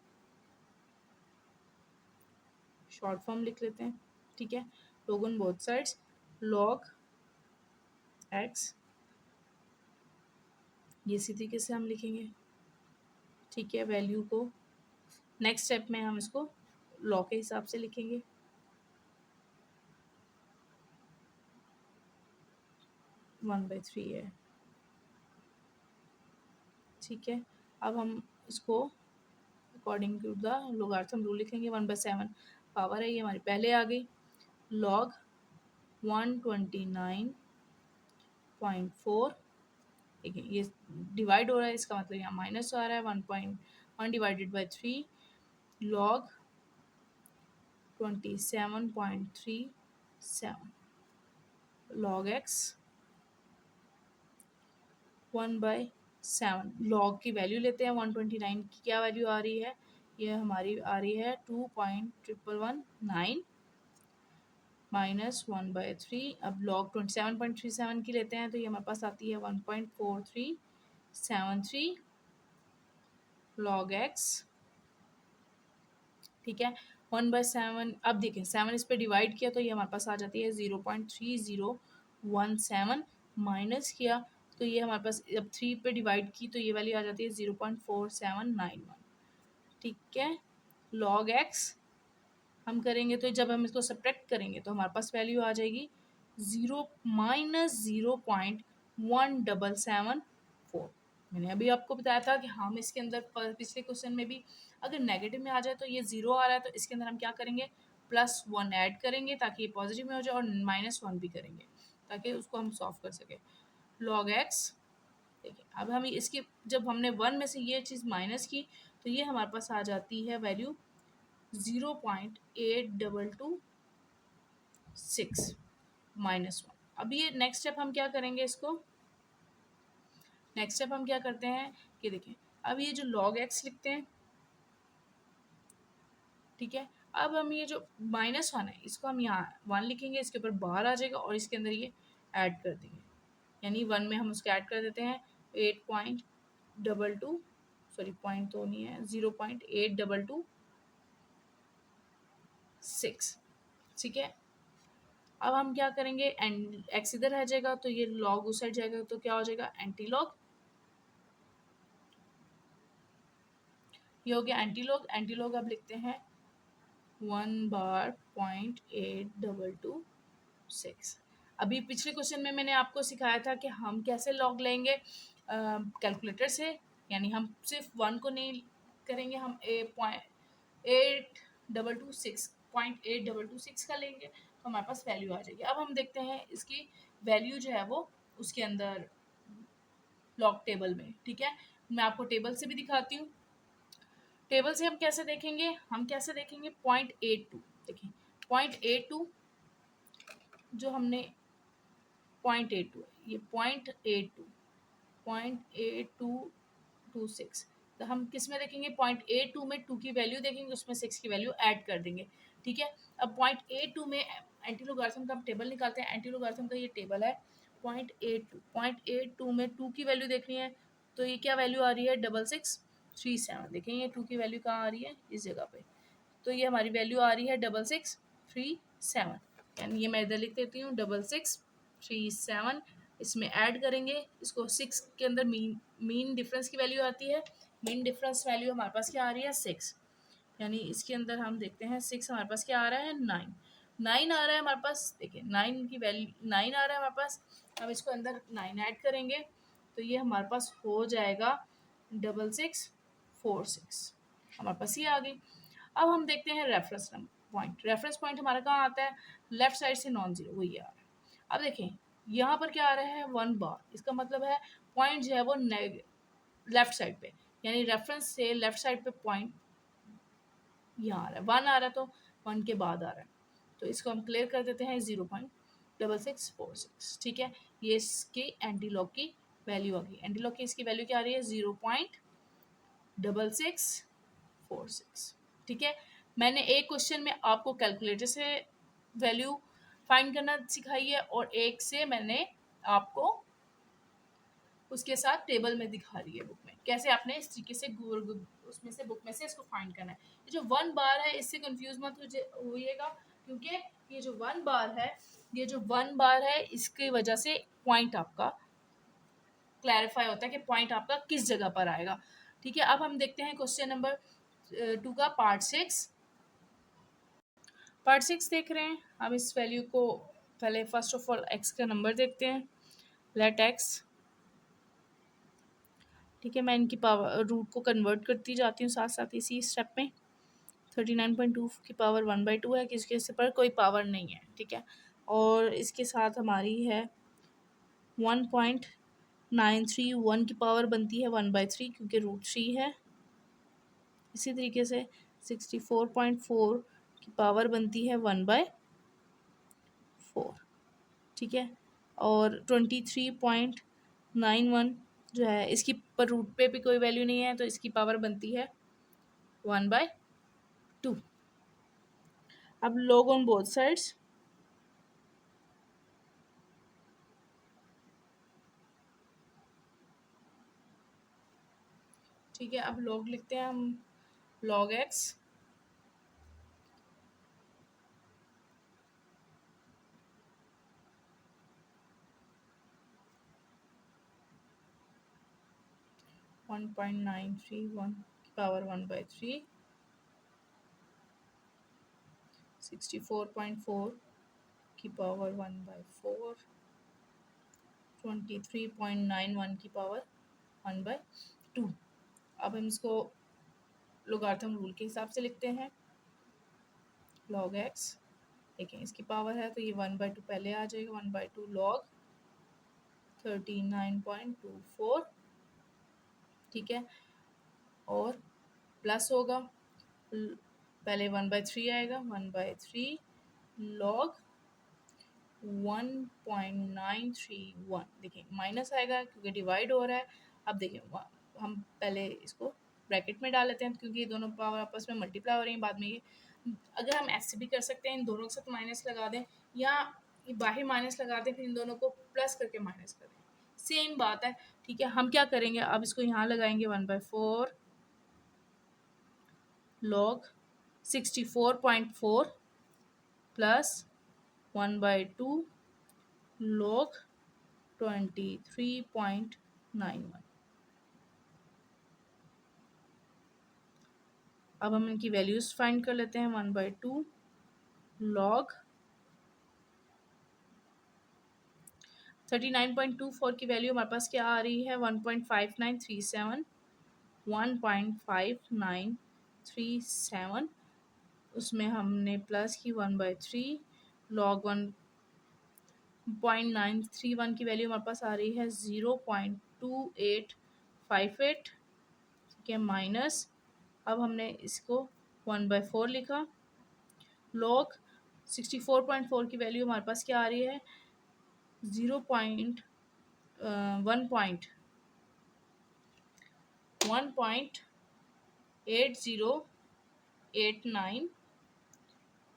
short form लिख लेते हैं। ठीक है, log on both sides, log x, ये इसी तरीके से हम लिखेंगे। ठीक है, वैल्यू को नेक्स्ट स्टेप में हम इसको लॉ के हिसाब से लिखेंगे। 1/3 है। ठीक है, अब हम इसको according to the logarithm rule लिखेंगे। 1/7 पावर है, ये हमारी पहले आ गई। लॉग 129.4, देखिए ये डिवाइड हो रहा है, इसका मतलब यहाँ माइनस आ रहा है। 1.1 divided by 3 log 27.37 log x 1/7। Log की वैल्यू लेते हैं। 129 की क्या वैल्यू आ रही है? ये हमारी आ रही है 2.119 माइनस 1/3। अब लॉग 27.37 की लेते हैं तो ये हमारे पास आती है 1.4373 लॉग एक्स। ठीक है, 1/7। अब देखें 7 इस पे डिवाइड किया तो ये हमारे पास आ जाती है 0.3017, माइनस किया तो ये हमारे पास, जब 3 पे डिवाइड की तो ये वाली आ जाती है 0.4791। ठीक है, लॉग एक्स हम करेंगे तो जब हम इसको सब्ट्रैक्ट करेंगे तो हमारे पास वैल्यू आ जाएगी 0-0.1774। मैंने अभी आपको बताया था कि हम इसके अंदर पिछले क्वेश्चन में भी अगर नेगेटिव में आ जाए तो ये 0 आ रहा है तो इसके अंदर हम क्या करेंगे? +1 ऐड करेंगे ताकि ये पॉजिटिव में हो जाए, और -1 भी करेंगे ताकि उसको हम सॉल्व कर सकें। लॉग एक्स, देखिए अब हम इसकी, जब हमने 1 में से ये चीज़ माइनस की तो ये हमारे पास आ जाती है वैल्यू 0.8226 -1। अब ये नेक्स्ट स्टेप हम क्या करेंगे? इसको नेक्स्ट स्टेप हम क्या करते हैं कि देखें, अब ये जो लॉग एक्स लिखते हैं। ठीक है, अब हम ये जो -1 है इसको हम यहाँ 1 लिखेंगे, इसके ऊपर बाहर आ जाएगा और इसके अंदर ये ऐड कर देंगे, यानी 1 में हम उसको ऐड कर देते हैं 8.22, सॉरी पॉइंट तो नहीं है, 0.8226। ठीक है, अब हम क्या करेंगे? एंड एक्स इधर रह जाएगा तो ये लॉग उस साइड जाएगा तो क्या हो जाएगा? Anti log. ये हो गया एंटी लॉग। एंटी लॉग अब लिखते हैं 1/.8226। अभी पिछले क्वेश्चन में मैंने आपको सिखाया था कि हम कैसे लॉग लेंगे कैलकुलेटर से, यानी हम सिर्फ 1 को नहीं करेंगे, हम 8.226 का लेंगे तो हमारे पास वैल्यू आ जाएगी। अब हम देखते हैं इसकी वैल्यू जो है वो उसके अंदर लॉग टेबल में। ठीक है, मैं आपको टेबल से भी दिखाती हूँ। टेबल से हम कैसे देखेंगे? 0.82, देखिए 0.82 जो हमने 0.82 ये 0.82 तो हम किस में देखेंगे? 0.82 में 2 की वैल्यू देखेंगे, उसमें 6 की वैल्यू ऐड कर देंगे। ठीक है, अब 0.82 में एंटी लोगारिथम का हम टेबल निकालते हैं। एंटी लोगारिथम का ये टेबल है 0.82 में 2 की वैल्यू देखनी है तो ये क्या वैल्यू आ रही है? 6637। देखें ये 2 की वैल्यू कहाँ आ रही है? इस जगह पे। तो ये हमारी वैल्यू आ रही है 6637। यानी ये मैं इधर लिख देती हूँ 6637, इसमें ऐड करेंगे इसको, 6 के अंदर मीन डिफरेंस की वैल्यू आती है, मीन डिफरेंस वैल्यू हमारे पास क्या आ रही है 6, यानी इसके अंदर हम देखते हैं 6 हमारे पास क्या आ रहा है 9, 9 आ रहा है हमारे पास, देखिए 9 की वैल्यू 9 आ रहा है हमारे पास, अब इसको अंदर 9 ऐड करेंगे तो ये हमारे पास हो जाएगा 6646, हमारे पास ये आ गई। अब हम देखते हैं रेफरेंस पॉइंट, रेफरेंस पॉइंट हमारा कहाँ आता है, लेफ्ट साइड से नॉन जीरो वही आ रहा है। अब देखें यहाँ पर क्या आ रहा है 1 बार, इसका मतलब है पॉइंट जो है वो लेफ्ट साइड पे, यानी रेफरेंस से लेफ्ट साइड पे पॉइंट यहाँ आ रहा है, 1 आ रहा है तो 1 के बाद आ रहा है, तो इसको हम क्लियर कर देते हैं 0.6646, ठीक है। ये इसकी एंटी लॉग की वैल्यू आ गई, एंटी लॉग की इसकी वैल्यू क्या आ रही है 0.6646, ठीक है। मैंने एक क्वेश्चन में आपको कैलकुलेटर से वैल्यू फाइंड करना सिखाई है और एक से मैंने आपको उसके साथ टेबल में दिखा रही है बुक में, कैसे आपने इस तरीके से उसमें से बुक में से इसको फाइंड करना है। ये जो 1 बार है इससे कंफ्यूज मत होइएगा, क्योंकि ये जो 1 बार है, ये जो 1 बार है इसकी वजह से पॉइंट आपका क्लैरिफाई होता है कि पॉइंट आपका किस जगह पर आएगा, ठीक है। अब हम देखते हैं क्वेश्चन नंबर 2 का पार्ट 6, पार्ट 6 देख रहे हैं। अब इस वैल्यू को पहले फर्स्ट ऑफ ऑल एक्स का नंबर देखते हैं, लेट एक्स, ठीक है। मैं इनकी पावर रूट को कन्वर्ट करती जाती हूँ साथ साथ इसी स्टेप में। 39.2 की पावर 1/2 है, किसके इस पर कोई पावर नहीं है, ठीक है। और इसके साथ हमारी है 1.931 की पावर बनती है 1/3 क्योंकि √3 है। इसी तरीके से 64.4 की पावर बनती है 1/4, ठीक है। और 23.91 जो है इसकी पर रूट पे भी कोई वैल्यू नहीं है तो इसकी पावर बनती है 1/2। अब log ऑन बोथ साइड्स, ठीक है। अब log लिखते हैं हम, log x 1.931 की पावर 1/3, 64.4 की पावर 1/4, 23.91 की पावर 1/2। अब हम इसको लोगारिथम रूल के हिसाब से लिखते हैं, log x, देखें इसकी पावर है तो ये 1/2 पहले आ जाएगा, 1/2 log 39.24, ठीक है। और प्लस होगा, पहले 1/3 आएगा, 1/3 log 1.931, देखिए माइनस आएगा क्योंकि डिवाइड हो रहा है। अब देखिए हम पहले इसको ब्रैकेट में डाल लेते हैं क्योंकि ये दोनों पावर आपस में मल्टीप्लाई हो रही हैं बाद में। ये अगर हम ऐसे भी कर सकते हैं, इन दोनों के साथ माइनस लगा दें या बाहर माइनस लगा दें, फिर इन दोनों को प्लस करके माइनस कर दें, सेम बात है, ठीक है। हम क्या करेंगे, अब इसको यहाँ लगाएंगे 1/4 log 64.4 प्लस 1/2 log 23.91। अब हम इनकी वैल्यूज फाइंड कर लेते हैं, 1/2 log 39.24 की वैल्यू हमारे पास क्या आ रही है 1.5937, 1.5937, उसमें हमने प्लस की 1/3 log 1.931 की वैल्यू हमारे पास आ रही है 0.2858, ठीक है, माइनस, अब हमने इसको 1/4 लिखा, log 64.4 की वैल्यू हमारे पास क्या आ रही है 1.8089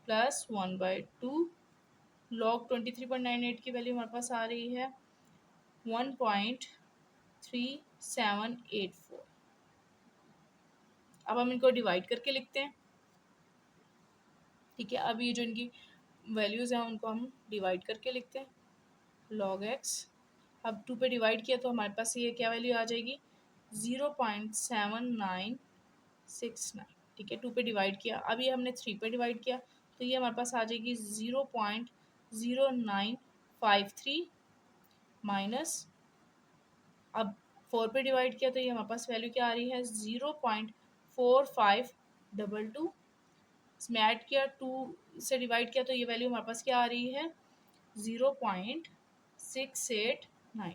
प्लस 1/2 log 23.98 की वैल्यू हमारे पास आ रही है 1.3784। अब हम इनको डिवाइड करके लिखते हैं, ठीक है। अब ये जो इनकी वैल्यूज़ हैं उनको हम डिवाइड करके लिखते हैं। log x, अब 2 पे डिवाइड किया तो हमारे पास ये क्या वैल्यू आ जाएगी 0.7969। ठीक है, 2 पे डिवाइड किया, अब ये हमने 3 पे डिवाइड किया तो ये हमारे पास आ जाएगी 0.0953 माइनस, अब 4 पे डिवाइड किया तो ये हमारे पास वैल्यू क्या आ रही है 0.4522। इसमें ऐड किया 2 से डिवाइड किया तो ये वैल्यू हमारे पास क्या आ रही है 0.6892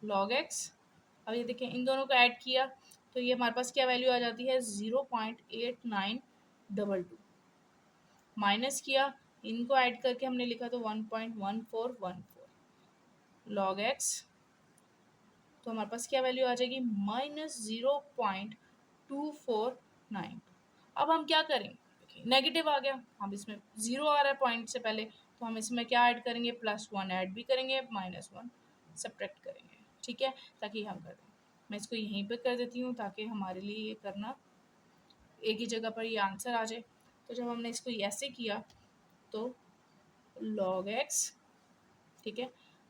log x। अब ये देखें इन दोनों को ऐड किया तो ये हमारे पास क्या वैल्यू आ जाती है 0.8922, माइनस किया इनको ऐड करके हमने लिखा तो 1.1414 log x, तो हमारे पास क्या वैल्यू आ जाएगी -0.2492। अब हम क्या करेंगे, नेगेटिव आ गया, अब इसमें ज़ीरो आ रहा है पॉइंट से पहले, तो हम इसमें क्या ऐड करेंगे +1 ऐड भी करेंगे, -1 सब्ट्रैक्ट करेंगे। ठीक है, ताकि हम कर दें, मैं इसको यहीं पे कर देती हूँ ताकि हमारे लिए ये करना एक ही जगह पर ये आंसर आ जाए। तो जब हमने इसको ऐसे किया तो log x, ठीक है,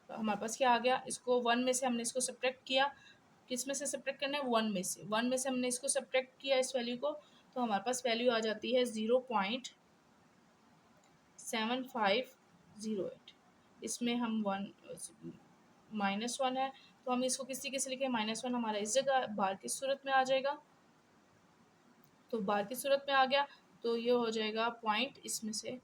तो हमारे पास क्या आ गया, इसको 1 में से हमने इसको सब्ट्रैक्ट किया, किस में से सब्ट्रैक्ट करना है 1 में से, 1 में से हमने इसको सब्ट्रैक्ट किया इस वैल्यू को, तो हमारे पास वैल्यू आ जाती है 0.7508। इसमें हम -1 है तो हम इसको किस तरीके से लिखें, -1 हमारा इस जगह बार की सूरत में आ जाएगा, तो बार की सूरत में आ गया तो ये हो जाएगा पॉइंट, इसमें से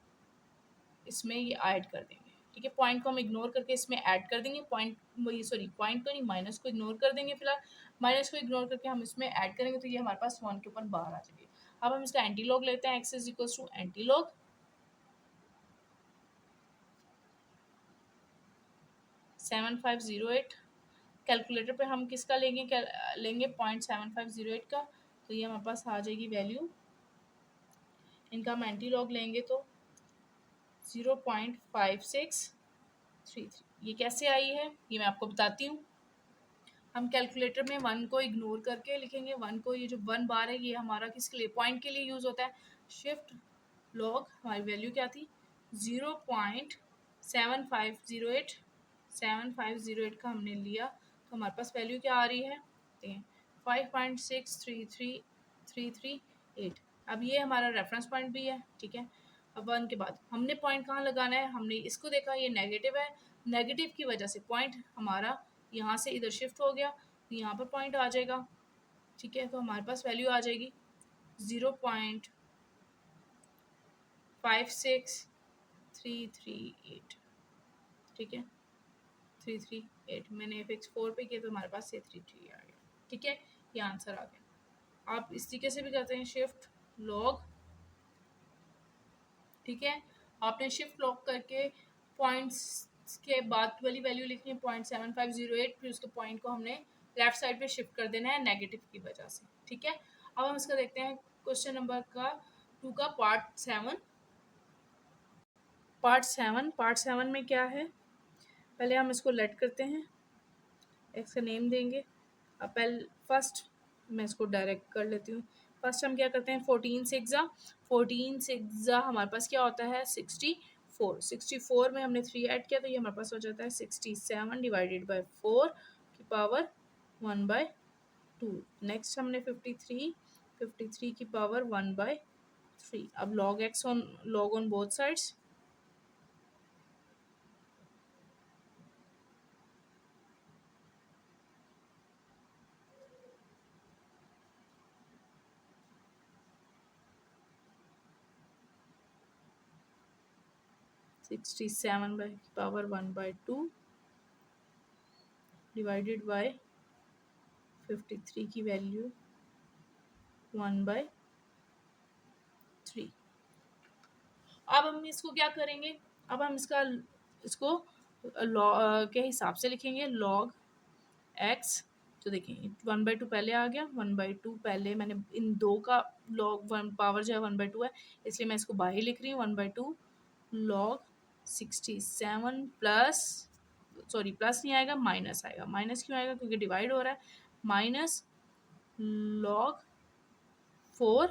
इसमें ये ऐड कर देंगे। ठीक है, पॉइंट को हम इग्नोर करके इसमें ऐड कर देंगे, पॉइंट सॉरी पॉइंट को नहीं माइनस को इग्नोर कर देंगे, फिलहाल माइनस को इग्नोर करके हम इसमें ऐड करेंगे तो ये हमारे पास 1 के ऊपर बाहर आ जाएगी। अब हम इसका एंटी लॉग लेते हैं, x is equal to antilog 7508। Calculator पे हम किसका लेंगे, लेंगे 0.7508 का, तो ये हमारे पास आ जाएगी वैल्यू, इनका हम एंटी लॉग लेंगे तो 0.5633। ये कैसे आई है ये मैं आपको बताती हूँ। हम कैलकुलेटर में 1 को इग्नोर करके लिखेंगे, 1 को, ये जो 1 बार है ये हमारा किसके लिए, पॉइंट के लिए यूज़ होता है। शिफ्ट लॉग, हमारी वैल्यू क्या थी 0.7508, 7508 का हमने लिया तो हमारे पास वैल्यू क्या आ रही है 5.633338। अब ये हमारा रेफरेंस पॉइंट भी है। ठीक है, अब 1 के बाद हमने पॉइंट कहाँ लगाना है, हमने इसको देखा ये नेगेटिव है, नेगेटिव की वजह से पॉइंट हमारा यहाँ से इधर शिफ्ट हो गया तो यहाँ पर पॉइंट आ जाएगा। ठीक है, तो हमारे पास वैल्यू आ जाएगी 0.56338। ठीक है, 338 मैंने fx4 पे किया तो हमारे पास ये 33 आ गया। ठीक है, ये आंसर आ गया। आप इस तरीके से भी करते हैं, शिफ्ट लॉग। ठीक है, आपने शिफ्ट लॉक करके पॉइंट्स के बाद वाली वैल्यू लिखनी है 0.7508, फिर उसके पॉइंट को हमने लेफ्ट साइड पे शिफ्ट कर देना है नेगेटिव की वजह से। ठीक है, अब हम इसका देखते हैं क्वेश्चन नंबर का 2 का पार्ट 7 में क्या है। पहले हम इसको लेट करते हैं, एक्स का नेम देंगे। अब पहले फर्स्ट मैं इसको डायरेक्ट कर लेती हूँ। फर्स्ट हम क्या करते हैं 14 हमारे पास क्या होता है 64 में हमने 3 ऐड किया तो ये हमारे पास हो जाता है 67 डिवाइडेड बाय 4 की पावर 1/2। नेक्स्ट हमने 53 की पावर 1/3। अब log on both sides, sixty seven by power 1/2 divided by 53 की वैल्यू 1/3। अब हम इसको क्या करेंगे, अब हम इसको के हिसाब से लिखेंगे log x। तो देखिए 1/2 पहले आ गया, 1/2 पहले मैंने इन दो का log 1 पावर जो है 1/2 है, इसलिए मैं इसको बाहर लिख रही हूँ 1/2 log 67 प्लस, सॉरी प्लस नहीं आएगा माइनस आएगा। माइनस क्यों आएगा, क्योंकि डिवाइड हो रहा है। माइनस log 4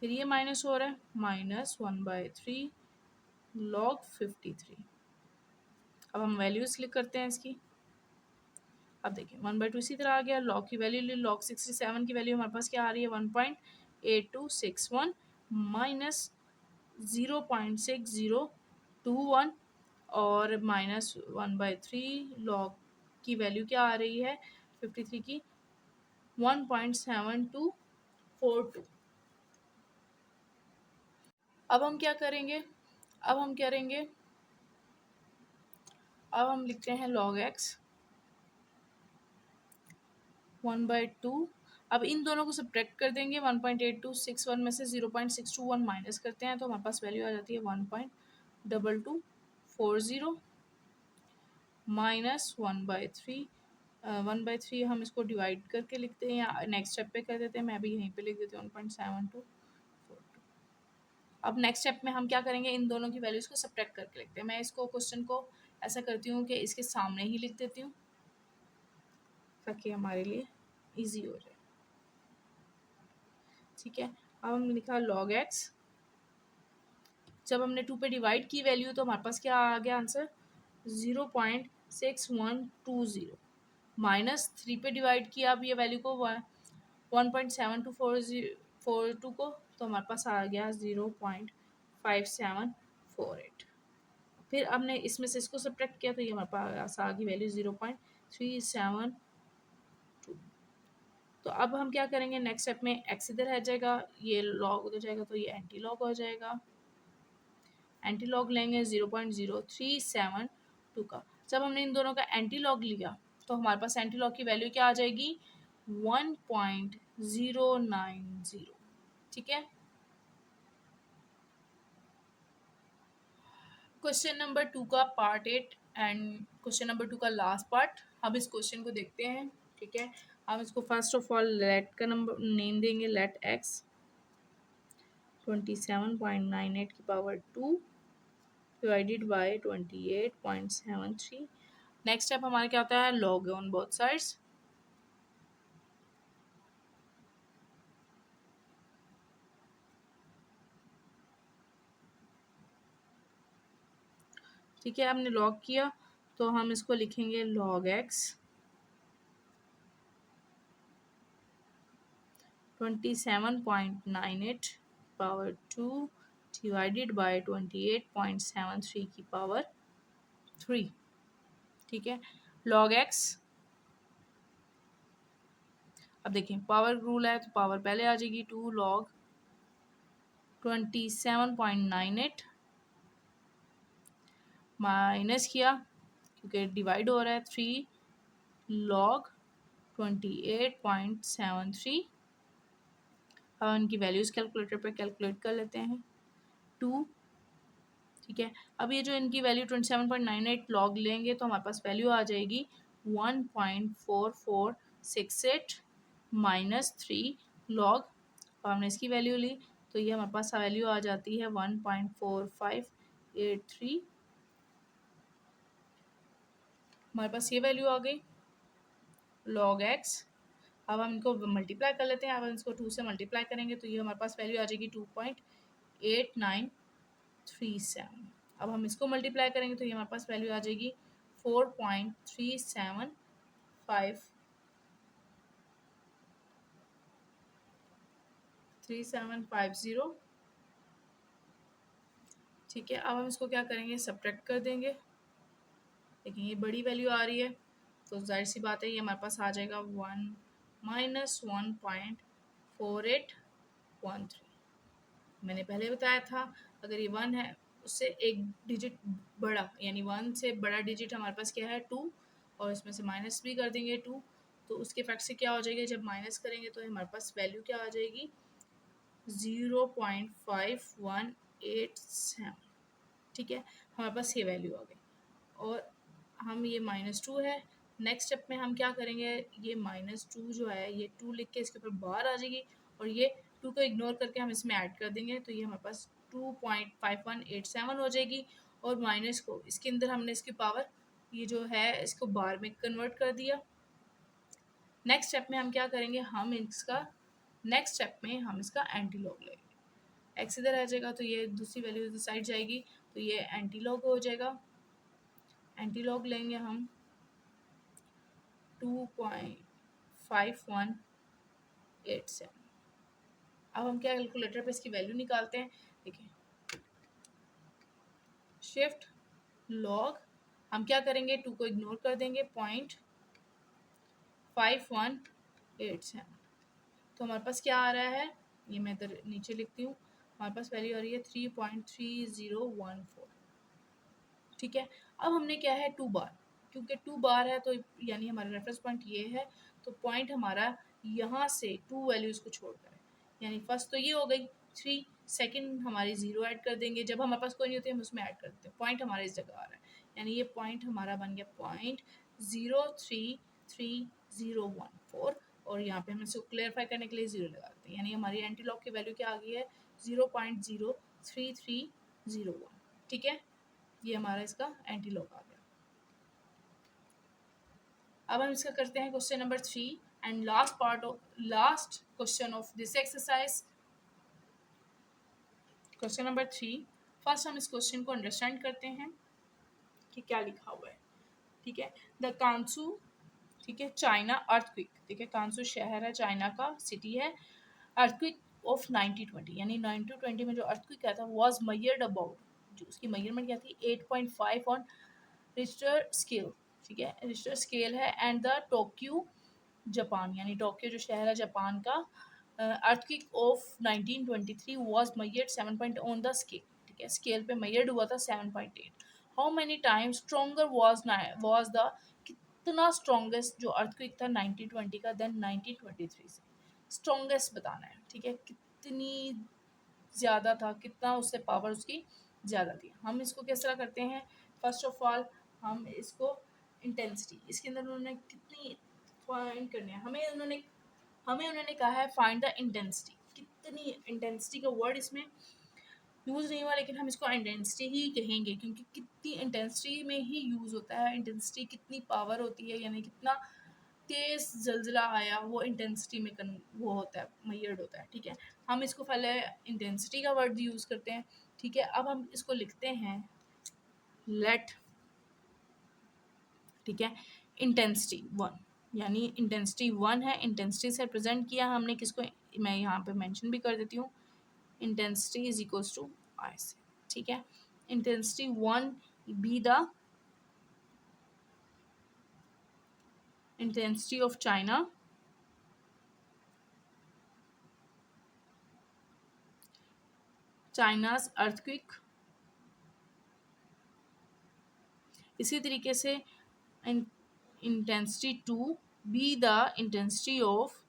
फिर ये माइनस हो रहा है, -1/3 log 53। अब हम वैल्यूज क्लिक करते हैं इसकी। अब देखिए 1/2 इसी तरह आ गया। लॉग की वैल्यू ले, log 67 की वैल्यू हमारे पास क्या आ रही है, 1.8261 माइनस 0.6021 और -1/3 लॉग की वैल्यू क्या आ रही है 53 की, 1.7242। अब हम क्या करेंगे, अब हम करेंगे, अब हम लिखते हैं log x 1/2। अब इन दोनों को सब्ट्रैक्ट कर देंगे, 1.8261 में से 0.621 माइनस करते हैं तो हमारे पास वैल्यू आ जाती है 1.2240 माइनस 1/3। 1/3 हम इसको डिवाइड करके लिखते हैं या नेक्स्ट स्टेप पे कर देते हैं, मैं अभी यहीं पे लिख देती हूँ 1.7242। अब नेक्स्ट स्टेप में हम क्या करेंगे, इन दोनों की वैल्यूज़ को सब्ट्रैक्ट करके लिखते हैं। मैं इसको क्वेश्चन को ऐसा करती हूँ कि इसके सामने ही लिख देती हूँ ताकि हमारे लिए ईजी हो जाए। ठीक है, अब हमने लिखा log x, जब हमने 2 पे डिवाइड की वैल्यू तो हमारे पास क्या आ गया आंसर 0.6120 माइनस 3 पे डिवाइड किया अब ये वैल्यू को 1.7242 को तो हमारे पास आ गया 0.5748। फिर हमने इसमें से इसको सब्ट्रैक्ट किया तो ये हमारे पास आ गई वैल्यू 0.372। तो अब हम क्या करेंगे, नेक्स्ट स्टेप में x इधर रह जाएगा, ये लॉग उधर जाएगा तो ये एंटी लॉग हो जाएगा। एंटी लॉग लेंगे 0.0372 का। जब हमने इन दोनों का एंटी लॉग लिया तो हमारे पास एंटी लॉग की वैल्यू क्या आ जाएगी 1.090। ठीक है, क्वेश्चन नंबर 2 का पार्ट 8 एंड क्वेश्चन नंबर 2 का लास्ट पार्ट, हम इस क्वेश्चन को देखते हैं। ठीक है, हम इसको फर्स्ट ऑफ ऑल लेट का नंबर नेम देंगे, लेट x 27.98 की power 2 divided by 28.73। Next step हमारा क्या होता है, लॉग ऑन बोथ साइड्स। ठीक है, हमने लॉग किया तो हम इसको लिखेंगे log x 27.98 power 2 divided by 28.73 की पावर 3। ठीक है, log x, अब देखें पावर रूल है तो पावर पहले आ जाएगी 2 log 27.98 माइनस किया क्योंकि डिवाइड हो रहा है 3 log 28.73। अब इनकी वैल्यूज़ कैलकुलेटर पे कैलकुलेट कर लेते हैं 2। ठीक है, अब ये जो इनकी वैल्यू 27.98 लॉग लेंगे तो हमारे पास वैल्यू आ जाएगी 1.4468 माइनस 3 लॉग। अब हमने इसकी वैल्यू ली तो ये हमारे पास वैल्यू आ जाती है 1.4583। हमारे पास ये वैल्यू आ गई log x। अब हम इनको मल्टीप्लाई कर लेते हैं, अब हम इसको 2 से मल्टीप्लाई करेंगे तो ये हमारे पास वैल्यू आ जाएगी 2.8937। अब हम इसको मल्टीप्लाई करेंगे तो ये हमारे पास वैल्यू आ जाएगी 4.3750। ठीक है, अब हम इसको क्या करेंगे, सब्ट्रैक्ट कर देंगे। लेकिन ये बड़ी वैल्यू आ रही है तो जाहिर सी बात है ये हमारे पास आ जाएगा 1 माइनस 1.4813। मैंने पहले बताया था अगर ये 1 है उससे एक डिजिट बड़ा, यानी 1 से बड़ा डिजिट हमारे पास क्या है 2, और इसमें से माइनस भी कर देंगे 2 तो उसके इफेक्ट से क्या हो जाएगा, जब माइनस करेंगे तो हमारे पास वैल्यू क्या आ जाएगी 0.5187। ठीक है, हमारे पास ये वैल्यू आ गई और हम ये -2 है। नेक्स्ट स्टेप में हम क्या करेंगे, ये -2 जो है ये 2 लिख के इसके ऊपर बार आ जाएगी और ये 2 को इग्नोर करके हम इसमें ऐड कर देंगे तो ये हमारे पास 2.5187 हो जाएगी। और माइनस को इसके अंदर हमने इसकी पावर ये जो है इसको बार में कन्वर्ट कर दिया। नेक्स्ट स्टेप में हम क्या करेंगे, हम इसका नेक्स्ट स्टेप में हम इसका एंटी लॉग लेंगे। एक्स इधर आ जाएगा तो ये दूसरी वैल्यू इधर साइड जाएगी, तो ये एंटी लॉग हो जाएगा। एंटी लॉग लेंगे हम 2.5187। अब हम क्या कैलकुलेटर पे इसकी वैल्यू निकालते हैं। देखिए शिफ्ट लॉग, हम क्या करेंगे, 2 को इग्नोर कर देंगे, 0.5187। तो हमारे पास क्या आ रहा है, ये मैं इधर नीचे लिखती हूँ, हमारे पास वैल्यू आ रही है 3.3014। ठीक है। अब हमने क्या है 2 बार, क्योंकि 2 बार है तो यानी हमारा रेफरेंस पॉइंट ये है, तो पॉइंट हमारा यहाँ से 2 वैल्यूज़ को छोड़कर है, यानी फर्स्ट तो ये हो गई 3, सेकंड हमारी 0 ऐड कर देंगे, जब हमारे पास कोई नहीं होती हम उसमें ऐड कर देते हैं, पॉइंट हमारे इस जगह आ रहा है, यानी ये पॉइंट हमारा बन गया 0.03314, और यहाँ पे हम इसको क्लियरफाई करने के लिए 0 लगा देते हैं, यानी हमारी एंटी लॉग की वैल्यू क्या आ गई है 0.03301। ठीक है, ये हमारा इसका एंटी लॉग आ गया। अब हम इसका करते हैं question number 3 and last question of this exercise. Question number 3, first हम इस क्वेश्चन को अंडरस्टैंड करते हैं कि क्या लिखा हुआ है। ठीक है, द कांसू, ठीक है, चाइना अर्थक्विक, ठीक है, कांसू शहर है चाइना का, सिटी है, अर्थक्विक ऑफ 1920, यानी 1920 में जो अर्थक्विक आया था वाज मेजर्ड अबाउट, जो उसकी मेजरमेंट क्या थी 8.5 ऑन रिश्टर स्केल। ठीक है, रिश्टर स्केल है, एंड द टोक्यो जापान, यानी टोक्यो जो शहर है जापान का, earthquake of 1923 was measured 7 point on the scale. ठीक है, स्केल पे मेजर्ड हुआ था 7.8। How many times stronger was the, कितना स्ट्रॉन्गेस्ट जो अर्थक्विक था 1920 का देन 1923 से, स्ट्रॉन्गेस्ट बताना है। ठीक है, कितनी ज़्यादा था, कितना उससे पावर उसकी ज़्यादा थी। हम इसको किस तरह करते हैं, फर्स्ट ऑफ ऑल हम इसको इंटेंसिटी, इसके अंदर उन्होंने कितनी फाइंड करनी है, हमें उन्होंने कहा है फाइंड द इंटेंसिटी, कितनी इंटेंसिटी का वर्ड इसमें यूज़ नहीं हुआ, लेकिन हम इसको इंटेंसिटी ही कहेंगे, क्योंकि कितनी इंटेंसिटी में ही यूज़ होता है, इंटेंसिटी कितनी पावर होती है, यानी कितना तेज जलजिला आया वो इंटेंसिटी में वो होता है, मेजर्ड होता है। ठीक है, हम इसको पहले इंटेंसिटी का वर्ड यूज़ करते हैं। ठीक है, अब हम इसको लिखते हैं लेट, ठीक है, इंटेंसिटी 1, यानी इंटेंसिटी 1 है, इंटेंसिटी से रिप्रेजेंट किया हमने किसको, मैं यहाँ पे मेंशन भी कर देती हूँ, इंटेंसिटी इज इक्वल्स टू आई से। ठीक है, intensity 1 be the intensity of China, China's earthquake. इसी तरीके से intensity 2 be the intensity of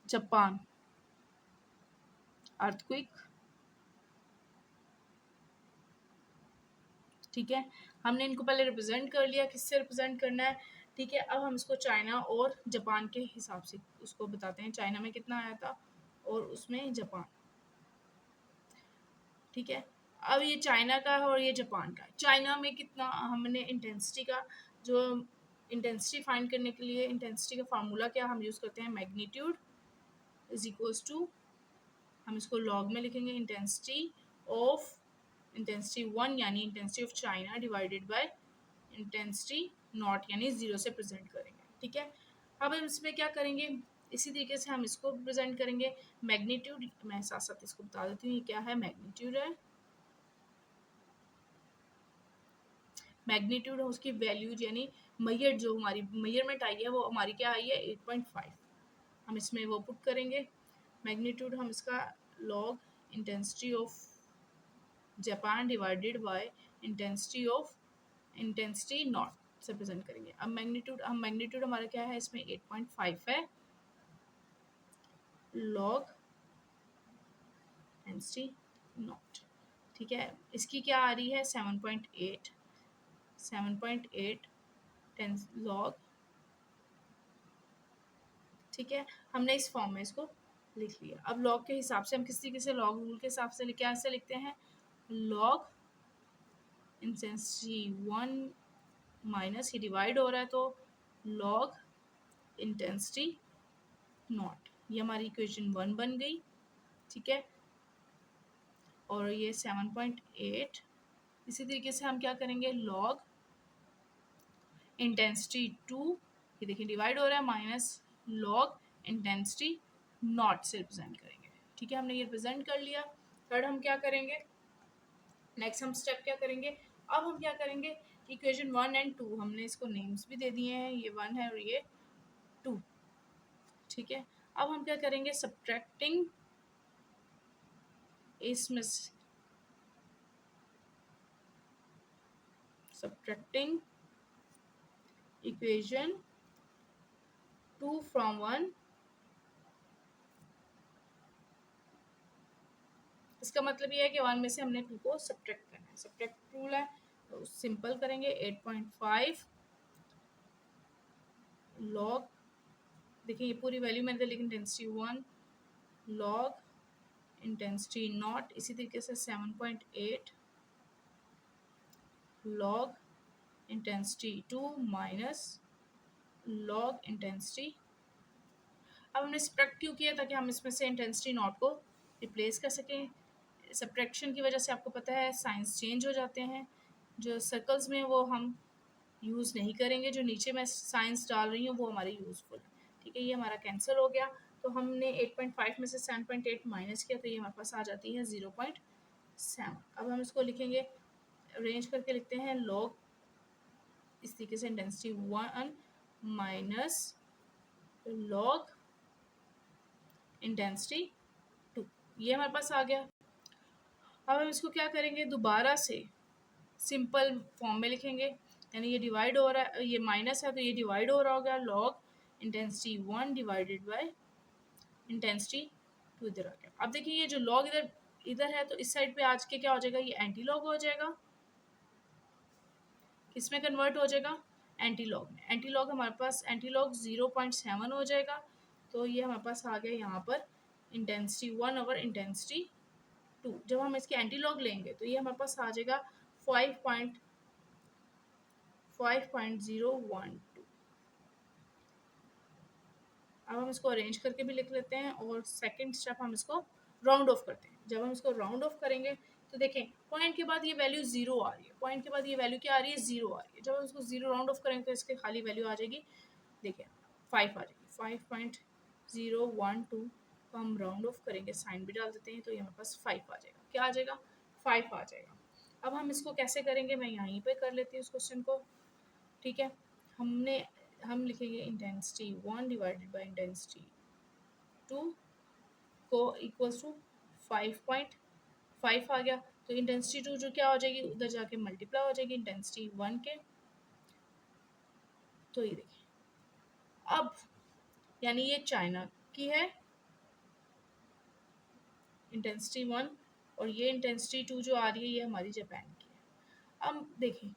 Japan earthquake. ठीक है, हमने इनको पहले रिप्रेजेंट कर लिया, किससे रिप्रेजेंट करना है। ठीक है, अब हम इसको चाइना और जापान के हिसाब से उसको बताते हैं, चाइना में कितना आया था और उसमें जापान। ठीक है, अब ये चाइना का है और ये जापान का है। चाइना में कितना, हमने इंटेंसिटी का जो इंटेंसिटी फाइंड करने के लिए इंटेंसिटी का फार्मूला क्या हम यूज़ करते हैं, मैग्नीट्यूड इज इक्वल्स टू, हम इसको लॉग में लिखेंगे, इंटेंसिटी 1 यानी intensity of China divided by intensity not, यानी 0 से प्रेजेंट करेंगे। ठीक है, अब हम इसमें क्या करेंगे, इसी तरीके से हम इसको प्रेजेंट करेंगे, मैग्नीट्यूड, मैं साथ साथ इसको बता देती हूँ ये क्या है, मैग्नीट्यूड है, मैग्नीट्यूड है उसकी वैल्यूज, यानी मेजर जो हमारी मेजरमेंट आई है वो हमारी क्या आई है 8.5, हम इसमें वो पुट करेंगे। मैग्नीट्यूड हम इसका log intensity of Japan divided by intensity not से प्रेजेंट करेंगे। अब मैग्नीट्यूड हमारा क्या है, इसमें 8.5 है, लॉग इंटेंसिटी नॉट। ठीक है, इसकी क्या आ रही है 7.8 लॉग। ठीक है, हमने इस फॉर्म में इसको लिख लिया। अब लॉग के हिसाब से हम किस तरीके से लॉग रूल के हिसाब से कैसे लिखते हैं, लॉग इंटेंसिटी 1 माइनस, ही डिवाइड हो रहा है तो लॉग इंटेंसिटी नॉट। ये हमारी इक्वेशन 1 बन गई, ठीक है। और ये 7.8। इसी तरीके से हम क्या करेंगे, लॉग इंटेंसिटी 2, ये देखिए डिवाइड हो रहा है, माइनस लॉग इंटेंसिटी नॉट से रिप्रेजेंट करेंगे, ठीक है। हमने ये रिप्रेजेंट कर लिया। थर्ड हम क्या करेंगे, नेक्स्ट हम स्टेप क्या करेंगे, अब हम क्या करेंगे, इक्वेशन 1 एंड 2 हमने इसको नेम्स भी दे दिए हैं, ये 1 है और ये 2, ठीक है। अब हम क्या करेंगे, सब्ट्रैक्टिंग इसमें सब्ट्रैक्टिंग इक्वेशन 2 फ्रॉम 1, इसका मतलब ये है कि 1 में से हमने 2 को सब्ट्रैक्ट करना है। सब्ट्रैक्ट रूल है तो सिंपल करेंगे, 8.5 लॉग, देखिए ये पूरी वैल्यू मैंने लेकिन इंटेंसिटी 1 लॉग इंटेंसिटी नॉट, इसी तरीके से 7.8 log intensity 2 minus log intensity. अब हमने सब्ट्रैक्ट क्यों किया, ताकि हम इसमें से इंटेंसिटी नॉट को रिप्लेस कर सकें। सब्ट्रैक्शन की वजह से आपको पता है साइंस चेंज हो जाते हैं, जो सर्कल्स में वो हम यूज़ नहीं करेंगे, जो नीचे मैं साइंस डाल रही हूँ वो हमारी यूज़फुल है, ठीक है। ये हमारा कैंसिल हो गया, तो हमने 8.5 में से 7.8 माइनस किया, तो ये हमारे पास आ जाती है 0.7। अब हम इसको लिखेंगे, अरेंज करके लिखते हैं, लॉग इस तरीके से इंटेंसिटी 1 माइनस लॉग इंटेंसिटी 2, ये हमारे पास आ गया। अब हम इसको क्या करेंगे, दोबारा से सिंपल फॉर्म में लिखेंगे, यानी ये डिवाइड हो रहा है, ये माइनस है तो ये डिवाइड हो रहा होगा, log intensity 1 divided by intensity 2 इधर आ गया। अब देखिए ये जो लॉग इधर इधर है तो इस साइड पे आज के क्या हो जाएगा, ये एंटी लॉग हो जाएगा, किसमें कन्वर्ट हो जाएगा, एंटी लॉग में। एंटी लॉग हमारे पास एंटी लॉग 0.7 हो जाएगा, तो ये हमारे पास आ गया यहाँ पर इंटेंसिटी 1 ओवर इंटेंसिटी 2। जब हम इसके एंटी लॉग लेंगे तो ये हमारे पास आ जाएगा 5.012। अब हम इसको अरेंज करके भी लिख लेते हैं, और सेकंड स्टेप हम इसको राउंड ऑफ करते हैं। जब हम इसको राउंड ऑफ करेंगे तो देखें पॉइंट के बाद ये वैल्यू 0 आ रही है, पॉइंट के बाद ये वैल्यू क्या आ रही है, 0 आ रही है। जब हम इसको 0 राउंड ऑफ करेंगे तो इसके खाली वैल्यू आ जाएगी, देखिए 5 आ जाएगी, 5.012 को हम राउंड ऑफ करेंगे, साइन भी डाल देते हैं, तो ये हमारे पास 5 आ जाएगा। क्या आ जाएगा, 5 आ जाएगा। अब हम इसको कैसे करेंगे, मैं यहीं पे कर लेती हूँ इस क्वेश्चन को, ठीक है। हम लिखेंगे इंटेंसिटी 1 डिवाइडेड बाय इंटेंसिटी 2 को इक्वल्स टू 5.5 आ गया, तो इंटेंसिटी 2 जो क्या हो जाएगी, उधर जाके मल्टीप्लाई हो जाएगी इंटेंसिटी 1 के। तो ये देखिए अब यानी ये चाइना की है इंटेंसिटी 1, और ये इंटेंसिटी 2 जो आ रही है ये हमारी जापान की है। अब देखिए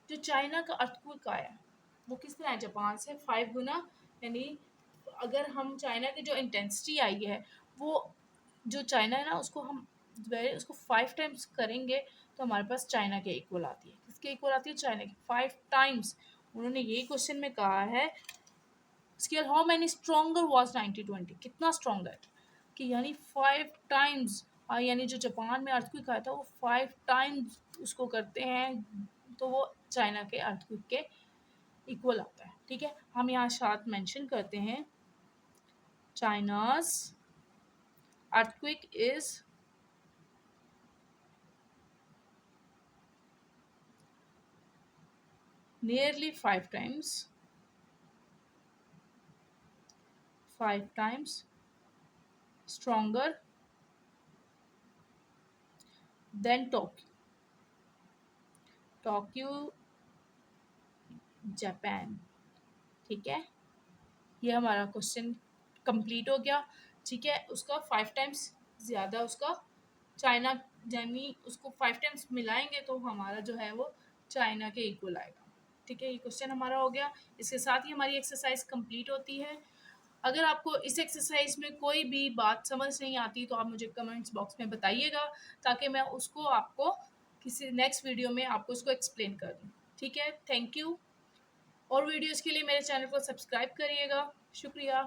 जो चाइना का अर्थक्वेक आया वो किस तरह है, जापान से 5 गुना, यानी अगर हम चाइना की जो इंटेंसिटी आई है वो जो चाइना है ना उसको 5 टाइम्स करेंगे तो हमारे पास चाइना के इक्वल आती है। किसके इक्वल आती है, चाइना के 5 टाइम्स। उन्होंने यही क्वेश्चन में कहा है scale how many stronger was 90-20, कितना स्ट्रॉन्गर, कि यानी 5 टाइम्स, यानी जो जापान में अर्थक्वेक आया था वो 5 टाइम्स उसको करते हैं, तो वो चाइना के अर्थक्वेक के इक्वल आता है, ठीक है। हम यहाँ साथ मेंशन करते हैं China's earthquake is nearly 5 times stronger than Tokyo Japan, ठीक है। ये हमारा क्वेश्चन कंप्लीट हो गया, ठीक है। उसका 5 टाइम्स ज़्यादा उसका चाइना, यानी उसको 5 टाइम्स मिलाएंगे तो हमारा जो है वो चाइना के इक्वल आएगा, ठीक है। ये क्वेश्चन हमारा हो गया। इसके साथ ही हमारी एक्सरसाइज कंप्लीट होती है। अगर आपको इस एक्सरसाइज में कोई भी बात समझ नहीं आती तो आप मुझे कमेंट्स बॉक्स में बताइएगा, ताकि मैं उसको आपको किसी नेक्स्ट वीडियो में आपको उसको एक्सप्लेन कर दूँ, ठीक है। Thank you. और वीडियोज़ के लिए मेरे चैनल को सब्सक्राइब करिएगा। शुक्रिया।